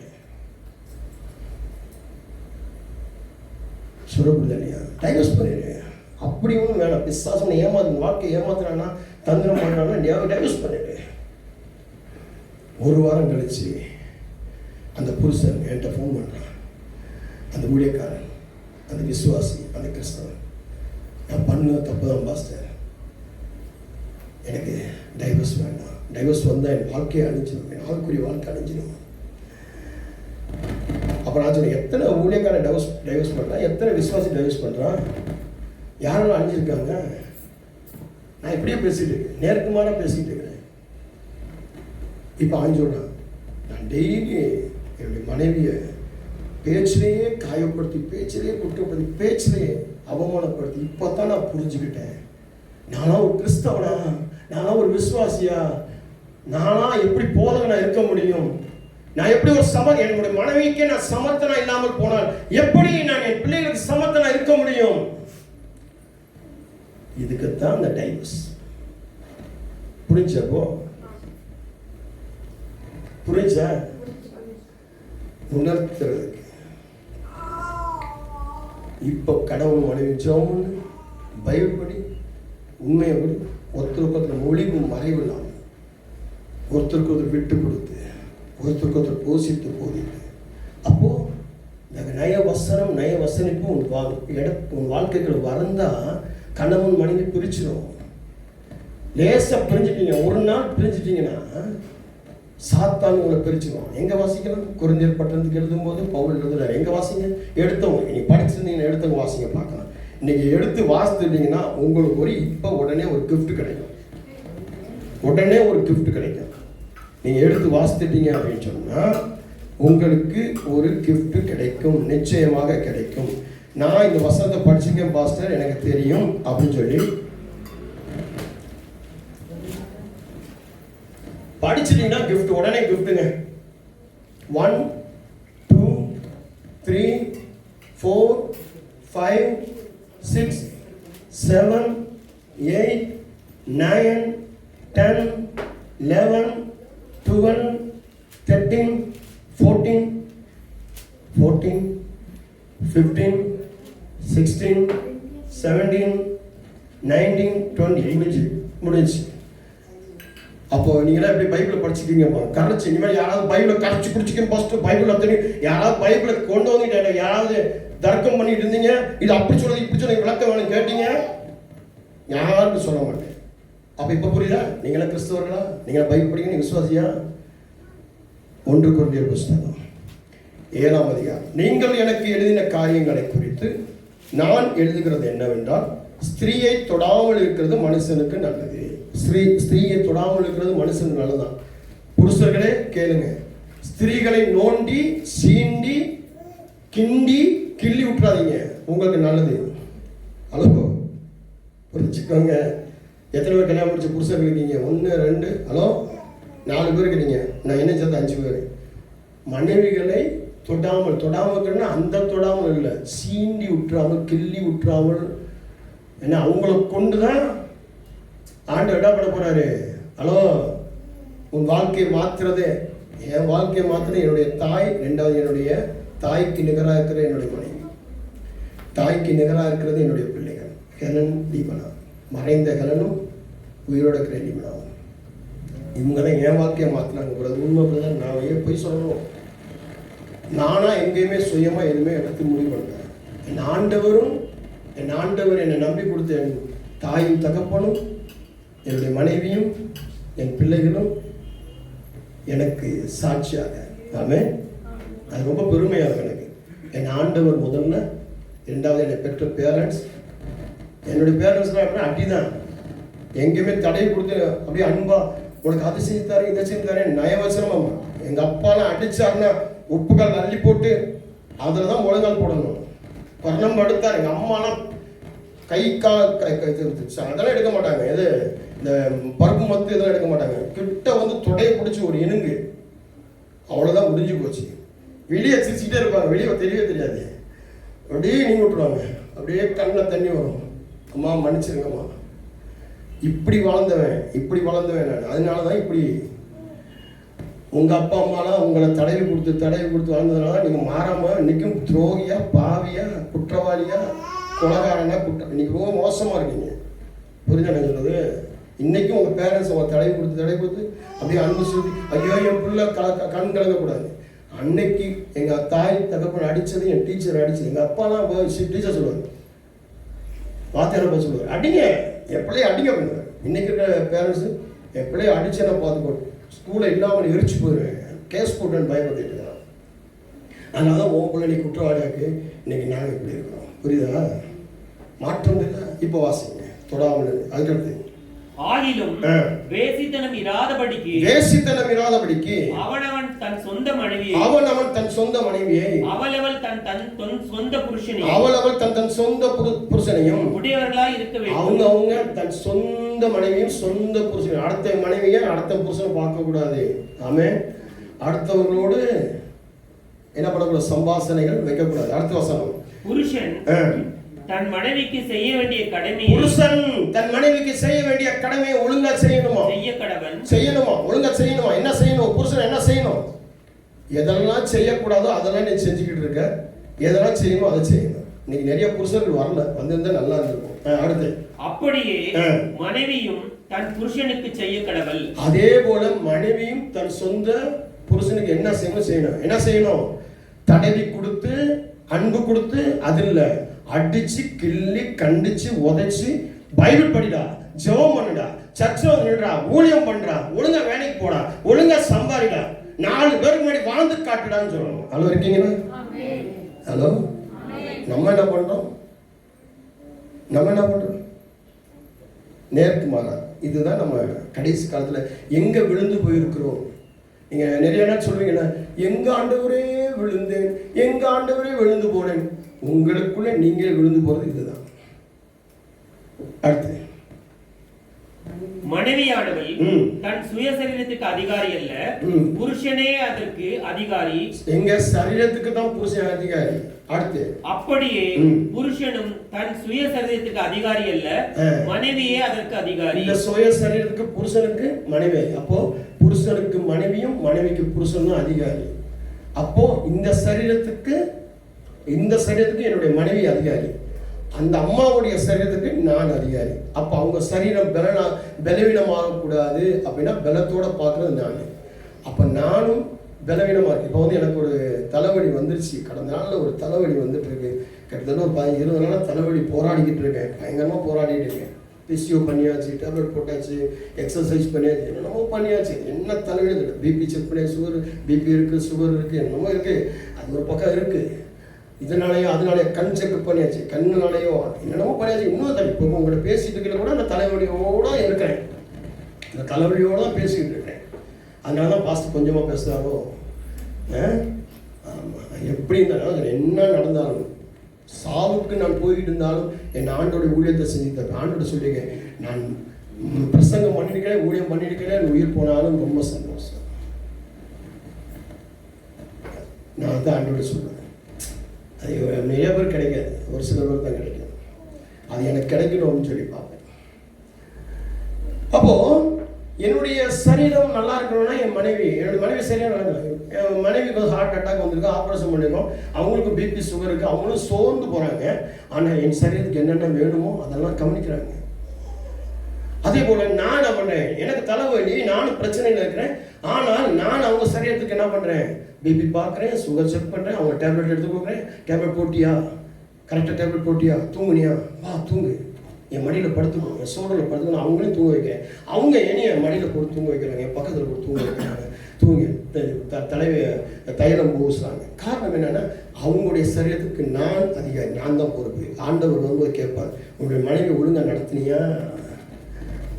சொல்லப்படுது இல்லையா? டைவர்ஸ் பண்ணிடு. அப்படி ஒன்றும் வேணாம். பிசாசனை ஏமாத்து வாழ்க்கை ஏமாத்துறானா, தந்திரம் பண்ணுறானா, டைவர்ஸ் பண்ணிடு. ஒரு வாரம் கழிச்சு அந்த புருஷன் என்கிட்ட ஃபோன் பண்ணுறான். அந்த ஊழியக்காரன், அந்த விசுவாசி, அந்த கிறிஸ்தவன், நான் பண்ண தப்பு தான் பாஸ்டர், எனக்கு டைவர்ஸ் வேண்டாம். டைவர்ஸ் வந்தால் என் வாழ்க்கையை அழிஞ்சிடும், என் ஆவிக்குரிய வாழ்க்கை அழிஞ்சிடும். அப்போ நான் சொன்னேன், எத்தனை ஊழியக்காரன் டைவர்ஸ் பண்ணுறான், எத்தனை விசுவாசி டைவர்ஸ் பண்ணுறான், யாரெல்லாம் அழிஞ்சிருக்காங்க. நான் இப்படியே பேசிட்டு இருக்கேன், நேருக்கு மாறாக பேசிட்டு இருக்கிறேன். இப்போ அவன் சொல்கிறான், நான் டெய்லி என்னுடைய மனைவியை பேச்சிலேயே காயப்படுத்தி, பேச்சிலேயே குற்றப்படுத்தி, பேச்சிலேயே அவமானப்படுத்தி, இப்போ தான் நான் புரிஞ்சுக்கிட்டேன், நானா ஒரு கிறிஸ்தவனா, நானா ஒரு விசுவாசியா, நானா எப்படி போதகனா இருக்க முடியும், நான் எப்படி ஒரு என்னுடைய மனைவிக்கே நான் சமர்த்தனா இல்லாமல் போனால் எப்படி நான் என் பிள்ளைகளுக்கு சமர்த்தனா இருக்க முடியும். இதுக்குத்தான் அந்த டைவர்ஸ். புரிஞ்சப்போ புரிஞ்சா உணர்த்துறதுக்கு இப்போ கடவுள் மனைவி ஜோம் பைபிள் படி, உண்மையை படி, ஒருத்தருக்கு ஒருத்தர் மொழிவு மறைவு இல்லாமல், ஒருத்தருக்கு ஒருத்தர் விட்டு கொடுத்து, ஒருத்தருக்கு ஒருத்தர் போசித்து போதிட்டு, அப்போ இந்த நய வசனிப்பு உன் வாழ்க்கைகள் வறந்தா கணவன் மனைவி பிரிச்சிடும். லேசா பிரிஞ்சிட்டீங்க, ஒரு நாள் பிரிஞ்சிட்டீங்கன்னா சாத்தான் உங்களை பிரிச்சுடுவான். எங்க வாசிக்கலாம்? கொரிந்தியர் பட்டணத்துக்கு எழுதும் போது பவுல் எழுதுறாரு. எங்க வாசிங்க? எடுத்தவங்க. நீங்க படிச்சிருந்தீங்கன்னா எடுத்தவங்க வாசிங்க பார்க்கலாம். இன்னைக்கு எடுத்து வாசித்துட்டீங்கன்னா உங்களுக்கு இப்போ உடனே ஒரு கிஃப்ட் கிடைக்கும். உடனே ஒரு கிஃப்ட் கிடைக்கும். நீங்க எடுத்து வாசித்துட்டீங்க அப்படின்னு சொன்னா உங்களுக்கு ஒரு கிஃப்ட் கிடைக்கும், நிச்சயமாக கிடைக்கும். நான் இந்த வசனத்தை படிச்சிருக்கேன் பாஸ்டர், எனக்கு தெரியும் அப்படின்னு சொல்லி படிச்சிட்டீங்கன்னா கிஃப்ட், உடனே கிஃப்ட்டுங்க. 1 2 3 4 5 6 7 8 9 10 11 12 13 14 15 16 17 19 20 முடிஞ்சு. அப்போ நீங்களா எப்படி பைபிளை படிச்சுக்கீங்க கரைச்சி, இனிமேல் யாராவது பைபிளை கரைச்சி குடிச்சிக்க ஃபர்ஸ்ட் பைபிள் அத்தனை யாராவது பைபிளை கொண்டு வந்துட்டு யாராவது தர்க்கம் பண்ணிட்டு இருந்தீங்க, இது அப்படி சொல்றது இப்படி சொல்ல விளக்கம் வேணும் கேட்டீங்க, யாருன்னு சொல்ல மாட்டேன். அப்போ இப்போ புரியுதா? நீங்களா கிறிஸ்தவர்களா? நீங்களா பைபிள் படிக்க நீங்க விசுவாசியா? 1 கொரிந்தியர் புஸ்தகம் 7ஆம் அதிகாரம். நீங்கள் எனக்கு எழுதின காரியங்களை குறித்து நான் எழுதுகிறது என்னவென்றால், ஸ்திரீயை தொடாமல் இருக்கிறது மனுஷனுக்கு நல்லது. ஸ்திரீயை தொடாமல் இருக்கிறது மனுஷனுக்கு நல்லதான். புருஷர்களே கேளுங்க, ஸ்திரீகளை நோண்டி சீண்டி கிண்டி கிள்ளி விட்டுறாதீங்க, உங்களுக்கு நல்லது. ஹலோ புரிச்சுக்கோங்க. எத்தனை பேர் கல்யாணம் முடிச்ச புருஷர்கள் இருக்கீங்க? 1 2 ஹலோ 4 பேர் இருக்கீங்க. நான் என்ன சேர்த்து 5 பேர். மனைவிகளை தொடாமல் அந்த தொடாமல் இல்லை, சீண்டி விட்டுறாமல் கிள்ளி விட்டுறாமல். ஏன்னா அவங்களை கொண்டுதான் ஆண்டவர் என்ன பண்ண போறாரு? ஹலோ, உன் வாழ்க்கையை மாத்துறதே, என் வாழ்க்கையை மாத்துறது என்னுடைய தாய். 2வது என்னுடைய தாய்க்கு நிகராக இருக்கிற என்னுடைய மனைவி, தாய்க்கு நிகராக இருக்கிறது என்னுடைய பிள்ளைகள். ஹெலன் தீபனா, மறைந்த ஹெலனும் உயிரோட இருக்கிற தீபனாவும், இவங்க தான் என் வாழ்க்கையை மாத்தினாங்க. உண்மை பிரதர், நான் ஏன் போய் சொல்லணும்? நானா எங்கேயுமே சுயமா எதுவுமே எடுத்து முடிவு பண்ணேன். என் ஆண்டவர் என்னை நம்பி கொடுத்த என் தாயும் தகப்பனும் என்னுடைய மனைவியும் என் பிள்ளைகளும் எனக்கு சாட்சியாக. ஆமென். அது ரொம்ப பெருமையாக எனக்கு. என் ஆண்டவர் முதல்ல, 2வது என்னை பெற்ற பேரண்ட்ஸ். என்னுடைய பேரண்ட்ஸ்லாம் அப்படின்னா அடிதான், எங்கேயுமே தடையை கொடுத்து அப்படியே அன்பா உனக்கு அது செய்தாரு இதை செய்தாரு நயவசனமா. எங்கள் அப்பாலாம் அடிச்சாருன்னா உப்புக்கால் அள்ளி போட்டு அதில் தான் முழங்கால் போடணும். பரணம் எடுத்தார். எங்கள் அம்மாலாம் கை அதெல்லாம் எடுக்க மாட்டாங்க. எது இந்த பருப்பு மத்து இதெல்லாம் எடுக்க மாட்டாங்க. கிட்ட வந்து தொடையை பிடிச்சி ஒரு இணுங்கு, அவ்வளோதான், முடிஞ்சு போச்சு. வெளியே சிரிச்சுக்கிட்டே இருப்பாங்க, வெளியே தெரியவே தெரியாது. அப்படியே நீங்க விட்டுருவாங்க, அப்படியே கண்ணில் தண்ணி வரும். அம்மா மன்னிச்சிருங்கம்மா, இப்படி வளர்ந்தவன் நான். அதனால தான் இப்படி உங்கள் அப்பா அம்மாலாம் உங்களை தடவி கொடுத்து வளர்ந்ததுனால நீங்கள் மாறாமல் இன்றைக்கும் துரோகியா, பாவியா, குற்றவாளியா, கொலகாரனா, இன்னைக்கு ரொம்ப மோசமாக இருக்கீங்க. புரிஞ்சா நான் சொல்றது? இன்னைக்கும் உங்கள் பேரண்ட்ஸ் உங்களை தடவி கொடுத்து அப்படியே அன்பு சொல்லி ஐயோ என் பிள்ளை கண் கலங்கக்கூடாது. அன்னைக்கு எங்கள் தாய் தகப்பன் அடித்தது, என் டீச்சர் அடித்தது, எங்கள் அப்பாலாம் டீச்சர் சொல்லுவாங்க, வாத்தியாரப்பா சொல்லுவார், அடிங்க என் பிள்ளைய அடிங்க பண்ணுவேன். இன்னைக்கு இருக்கிற பேரண்ட்ஸு என் பிள்ளைய அடிச்சேன்னா பார்த்துக்கோ, ஸ்கூலை இல்லாமல் எரிச்சு போயிடுவேன், கேஸ் போட்டுன்னு பயப்பட்டுட்டு இருக்கிறான். அதனால தான் உன் பிள்ளை நீ குற்றவாளியாக்கு இன்னைக்கு நாங்கள் இப்படி இருக்கிறோம். புரியுதா? மாற்றம் இல்லை. இப்போ வாசிங்க தொடாமல். அதுக்கடுத்து ஆகிலும் வேசித்தனம் இராதபடிக்கு அவனவன் தன் சொந்த மனைவியை அவளவள் தன் சொந்த புருஷனையும் உடையவர்களாய் இருக்க வேண்டும். அவங்க தன் சொந்த மனைவியும் சொந்த புருஷனையும், அடுத்த மனைவியை அடுத்த புருஷனை பார்க்க கூடாது. ஆமென். அடுத்தவங்களோடு என்ன பண்ணக்கூடாது? சம்பாஷணைகள் வைக்கக்கூடாது. அடுத்த வசனம். புருஷன் தன் மனைவிக்கு செய்ய வேண்டிய கடமை, புருஷன் தன் மனைவிக்கு செய்ய வேண்டிய கடமையை ஒழுங்கா செய்யணுமா? ஒழுங்கா செய்யணுமா? என்ன செய்யணும்? புருஷன் என்ன செய்யணும்? எதெல்லாம் செய்யக்கூடாதோ அதெல்லாம் நீ செஞ்சுக்கிட்டு இருக்க. எதெல்லாம் செய்யணும் அதை செய்யணும். இன்னைக்கு நிறைய புருஷர்கள் வரல, வந்திருந்தா நல்லா இருந்திருக்கும். அடுத்து அப்படியே மனைவியும் தன் புருஷனுக்கு செய்ய கடவள். அதே போல மனைவியும் தன் சொந்த புருஷனுக்கு என்ன செய்யணும்? என்ன செய்யணும்? தடவி கொடுத்து அன்பு கொடுத்து, அது இல்ல அடிச்சு கிள்ளி கண்டிச்சு உதைச்சு பைபிள் படிடா, ஜெபம் பண்ணுடா, சர்ச்சில் நின்றா, ஊழியம் பண்றா, ஒழுங்கா வேலைக்கு போடா, ஒழுங்கா சம்பாதிடா, 4 பேருக்கு முன்னாடி வாழ்ந்து காட்டுடான்னு சொல்லணும். ஹலோ இருக்கீங்களா? ஹலோ. நம்ம என்ன பண்றோம்? நேருக்கு மாறா. இதுதான் நம்ம கடைசி காலத்துல எங்க விழுந்து போயிருக்கிறோம். நீங்க நிறைய நாள் சொல்றீங்கன்னா, எங்க ஆண்டவரே விழுந்தேன், எங்க ஆண்டவரே விழுந்து போனேன். உங்களுக்குள்ள நீங்களே விழுந்து போறது இதுதான். அடுத்து மனைவியானவள் தன் சுயசரீரத்துக்கு அதிகாரி அல்ல, புருஷனே அதற்கு அதிகாரி. எங்க சரீரத்துக்கு தான் புருஷன் அதிகாரி. அடுத்து அப்படியே புருஷனும் தன் சுயசரீரத்துக்கு அதிகாரி அல்ல, மனைவியே அதற்கு அதிகாரி. இந்த சுயசரீரத்துக்கு புருஷனுக்கு மனைவி. அப்போ புருஷனுக்கு மனைவியும் மனைவிக்கு புருஷனும் அதிகாரி. அப்போ இந்த சரீரத்துக்கு என்னுடைய மனைவி அதிகாரி, அந்த அம்மாவுடைய சரீரத்துக்கு நான் அதிகாரி. அப்ப அவங்க சரீரம் பலவீனமாக கூடாது அப்படின்னா பலத்தோட பார்க்கறது நான். அப்ப நானும் பலவீனமா இருக்கு. இப்போ எனக்கு ஒரு தலைவலி வந்துருச்சு. கடந்த நாள்ல ஒரு தலைவலி வந்துட்டு இருக்கு. கிட்டத்தட்ட ஒரு 20 நாளா தலைவலி போராடிக்கிட்டு இருக்கேன். பயங்கரமா போராடிட்டு இருக்கேன். பிசியோ பண்ணியாச்சு, டேப்லெட் போட்டாச்சு, எக்ஸசைஸ் பண்ணியாச்சு, என்னென்னமோ பண்ணியாச்சு. என்ன தலைவலி? பிபி செக் பண்ணி, பிபி இருக்கு, சுகர் இருக்கு, என்னமோ இருக்கு. அது ஒரு பக்கம் இருக்கு. அதனாலயோ கண் செக் பண்ணியாச்சு, கண்ணுனாலேயோ என்னென்னமோ பண்ணியாச்சு. இன்னும் தள்ளி இப்போ உங்கள்கிட்ட பேசிட்டு இருக்கிற கூட அந்த தலைவலியோட இருக்கிறேன். இந்த தலைவலியோட தான் பேசிக்கிட்டு இருக்கிறேன். அதனால தான் பாஸ்ட் கொஞ்சமாக பேசுகிறாரோ. ஆமாம், எப்படி இருந்தாலும் என்ன நடந்தாலும், சாவுக்கு நான் போய்கிட்டு இருந்தாலும் என் ஆண்டோட ஊழியத்தை செஞ்சு தரேன். ஆண்டோட சொல்லியிருக்கேன், நான் பிரசங்கம் பண்ணிருக்கிறேன், ஊழியம் பண்ணிருக்கிறேன், உயிர் போனாலும் ரொம்ப சந்தோஷம். நான் தான் ஆண்டோட சொல்லுவேன். அது நிறைய பேர் கிடைக்காது, ஒரு சில பேர் தான் கிடைக்கும். அது எனக்கு கிடைக்கணும்னு சொல்லி பார்ப்பேன். அப்போ என்னுடைய சரீரம் நல்லா இருக்கணும்னா என்னுடைய மனைவி சரியாக நடக்கல. என் மனைவிக்கு ஹார்ட் அட்டாக் வந்திருக்கு, ஆப்ரேஷன் பண்ணியிருக்கோம், அவங்களுக்கு பிபி சுகர் இருக்குது, அவங்களும் சோர்ந்து போகிறாங்க. ஆனால் என் சரீரத்துக்கு என்னென்ன வேணுமோ அதெல்லாம் கவனிக்கிறாங்க. அதே போல் நான் என்ன பண்ணுறேன், எனக்கு தலைவலி, நானும் பிரச்சனையில் இருக்கிறேன். ஆனால் நான் அவங்க சரீரத்துக்கு என்ன பண்ணுறேன், பிபி பார்க்குறேன், சுகர் செக் பண்ணுறேன், அவங்க டேப்லெட் எடுத்து கொடுக்குறேன். டேப்லெட் போட்டியா, கரெக்டாக டேப்லெட் போட்டியா, தூங்குனியா, வா தூங்கு, என் மடியில் படுத்துக்கணும், என் சோழலில் படுத்துக்கணும், அவங்களையும் தூங்க வைக்கிறேன். அவங்க என்னைய என் மடியில் போட்டு தூங்க வைக்கிறாங்க, என் பக்கத்தில் போட்டு தூங்க வைக்கிறாங்க, தூங்கி தைலம் பூசுறாங்க. காரணம் என்னன்னா, அவங்களுடைய சரீரத்துக்கு நான் அதிகாரி, நான் தான் பொறுப்பு. ஆண்டவர் வரும்போது கேட்பார், உங்களுடைய மனைவி ஒழுங்காக நடத்தினியா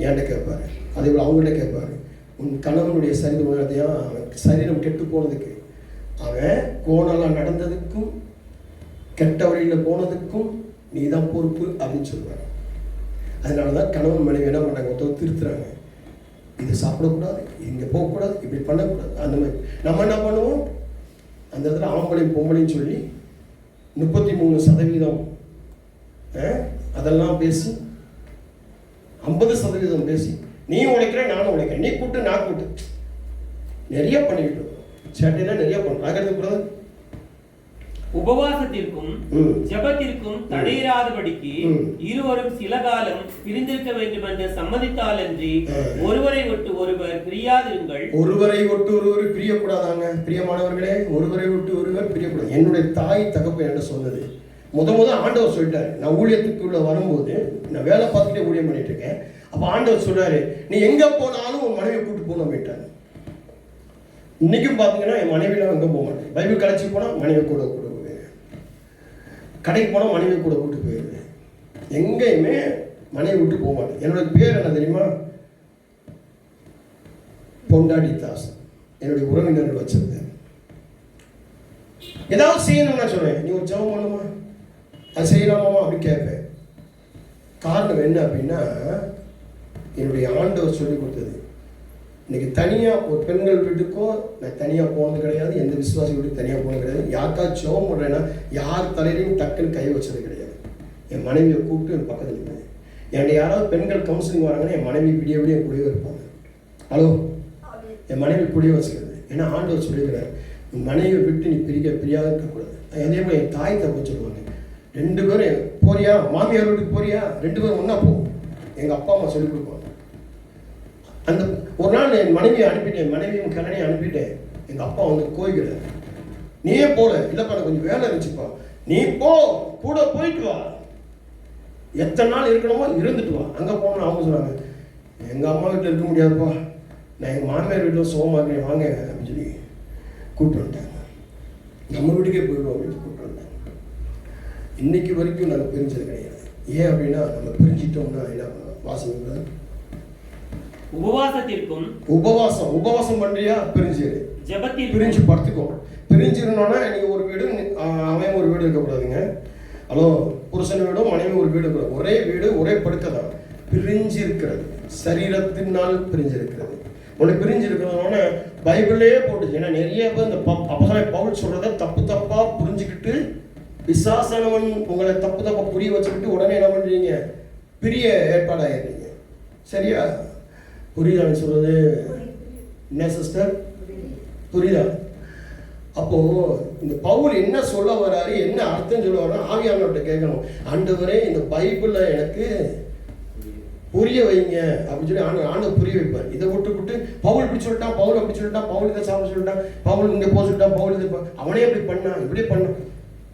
என்கிட்ட கேட்பாரு. அதே போல் அவங்கள்ட்ட கேட்பாரு, உன் கணவனுடைய சரீரம் கெட்டு போனதுக்கு, அவன் கோணலாம் நடந்ததுக்கும் கெட்ட வழியில் போனதுக்கும் நீ தான் பொறுப்பு அப்படின்னு சொல்லுவாங்க. அதனால தான் கணவன் மனைவி என்ன பண்ணாங்க, ஒருத்தர் திருத்துறாங்க, இது சாப்பிடக்கூடாது, இங்கே போகக்கூடாது, இப்படி பண்ணக்கூடாது. அந்த மாதிரி நம்ம என்ன பண்ணுவோம், அந்த இடத்துல ஆம்பளையும் பொம்பளையும் சொல்லி 33% அதெல்லாம் பேசி 50% பேசி, நீ உழைக்கிற நானும் உழைக்கிறேன், நீ கூட்டு நான் கூட்டு, நிறைய பண்ணிக்கிட்டு சேட்டையெல்லாம் நிறைய பண்ணுறோம். ஆகிறதுக்கு உபவாசத்திற்கும் ஜெபத்திற்கும் தடையிராதபடிக்கு இருவரும் சில காலம் பிரிந்திருக்க வேண்டும் என்று சம்மதித்தாலன்றி ஒருவரை விட்டு ஒருவர் பிரியாதிருங்கள். ஒருவரை விட்டு ஒருவர் பிரியக்கூடாதாங்க பிரியமானவர்களே, ஒருவரை விட்டு ஒருவர் பிரியக்கூடாது. என்னுடைய தாய் தகப்பு என்ன சொன்னது, முத ஆண்டவர் சொல்லிட்டாரு. நான் ஊழியத்துக்குள்ள வரும்போது, நான் வேலை பார்த்துட்டே ஊழியம் பண்ணிட்டு இருக்கேன். அப்ப ஆண்டவர் சொல்றாரு, நீ எங்க போனாலும் உன் மனைவியை கூட்டு போகணும் போயிட்டாரு. இன்னைக்கும் பார்த்தீங்கன்னா என் மனைவியில் எங்கே போக மாட்டேன். பைபிள் கடைச்சி போனால் மனைவி கூட போவேன், கடைக்கு போனால் மனைவி கூட கூட்டு போயிடுவேன். எங்கேயுமே மனைவி விட்டு போக மாட்டேன். என்னோட பேர் என்ன தெரியுமா? பொண்டாடி தாஸ். என்னுடைய உறவினர்கள் வச்சிருந்தேன். ஏதாவது செய்யணும்னா சொல்லுவேன், நீ ஒரு ஜெபம் பண்ணுமா, அது செய்யலாமா அப்படி கேட்பேன். காரணம் என்ன அப்படின்னா, என்னுடைய ஆண்டவர் சொல்லி கொடுத்தது. இன்னைக்கு தனியாக ஒரு பெண்கள் வீட்டுக்கோ நான் தனியாக போனது கிடையாது, எந்த விசுவாசி வீட்டுக்கு தனியாக போனது கிடையாது. யாருக்கா ஜெபம் பண்ணுறேன்னா யார் தலையிலையும் டக்குன்னு கை வச்சது கிடையாது. என் மனைவியை கூப்பிட்டு என் பக்கத்தில் இருந்தேன். என்கிட்ட யாராவது பெண்கள் கவுன்சிலிங் வராங்கன்னா என் மனைவி விடிய விடிய கூடவே இருப்பாங்க. ஹலோ, என் மனைவி கூடவே வச்சுக்கிறது. ஏன்னா ஆண்டவர் சொல்லியிருக்கிறார், என் மனைவியை விட்டு நீ பிரியாத இருக்கக்கூடாது. அதே போல் என் தாய் தப்பு சொல்லுவாங்க, 2 பேரும் போறியா, மாமியார் வீட்டுக்கு போறியா, 2 பேரும் ஒன்றா போகும். எங்கள் அப்பா அம்மா சொல்லிக் கொடுப்பாங்க. அந்த ஒரு நாள் என் மனைவியை அனுப்பிட்டேன், மனைவியும் கல்யாணியை அனுப்பிட்டேன். எங்கள் அப்பா வந்து கோயிக்கிறார், நீயே போல, இல்லைப்பா எனக்கு கொஞ்சம் வேலை இருந்துச்சுப்பா, நீ போ, கூட போயிட்டு வா, எத்தனை நாள் இருக்கணுமோ இருந்துட்டு வா. அங்கே போகணும். அவங்க சொன்னாங்க, எங்கள் அம்மா வீட்டில் இருக்க முடியாதுப்பா, நான் எங்கள் மாமியார் வீட்டில் சோகமாக இருக்கேன், வாங்க அப்படின்னு சொல்லி கூப்பிட்டு வந்துட்டாங்க. நம்ம வீட்டுக்கே போயிடுவோம் அப்படின்னு கூப்பிட்டு வந்துட்டாங்க. இன்னைக்கு வரைக்கும் நாங்கள் பிரிஞ்சது கிடையாது. ஏன் அப்படின்னா, நம்ம பிரிஞ்சிட்டோம்னா என்ன வாசனை உபவாசத்திற்கும் உபவாசம் பண்றியா, பிரிஞ்சிரு. ஜெபத்தில் பிரிஞ்சு படுத்துக்கோ. பிரிஞ்சிருந்தோன்னா நீங்க ஒரு வீடு, அவன் ஒரு வீடு இருக்கக்கூடாதுங்க. ஹலோ, புருஷன் வீடும் மனைவி ஒரு வீடு இருக்கக்கூடாது. ஒரே வீடு ஒரே படுக்கை தான். பிரிஞ்சு இருக்கிறது, சரீரத்தினால் பிரிஞ்சு இருக்கிறது. உனக்கு பிரிஞ்சு இருக்கிறதுனால பைபிளே போட்டுச்சு. ஏன்னா நிறைய பேர் இந்த அப்போஸ்தலன் பவுல் சொல்றத தப்பா புரிஞ்சுக்கிட்டு, பிசாசானவன் உங்களை தப்பா புரிய வச்சுக்கிட்டு உடனே என்ன பண்றீங்க, பெரிய ஏற்பாடாயிருக்கீங்க. சரியா? புரியுதா சொல்றது என்ன சிஸ்டர்? புரியுதா? அப்போ இந்த பவுல் என்ன சொல்ல வராரு, என்ன அர்த்தம் சொல்ல வர்றாரு, ஆவியானவர்கிட்ட கேட்கணும். ஆண்டவரே, இந்த பைபிள்ல எனக்கு புரிய வைங்க அப்படின்னு சொல்லி ஆண்டவர் புரிய வைப்பார். இதை விட்டு பவுல் இப்படி சொல்லிட்டான், பவுல் அப்படி சொல்லிட்டான், பவுல் இதை சாப்பிட சொல்லிட்டான், பவுல் இங்கே போக சொல்லிட்டான், பவுல் இது அவனே இப்படி பண்ணான், இப்படி பண்ணான்.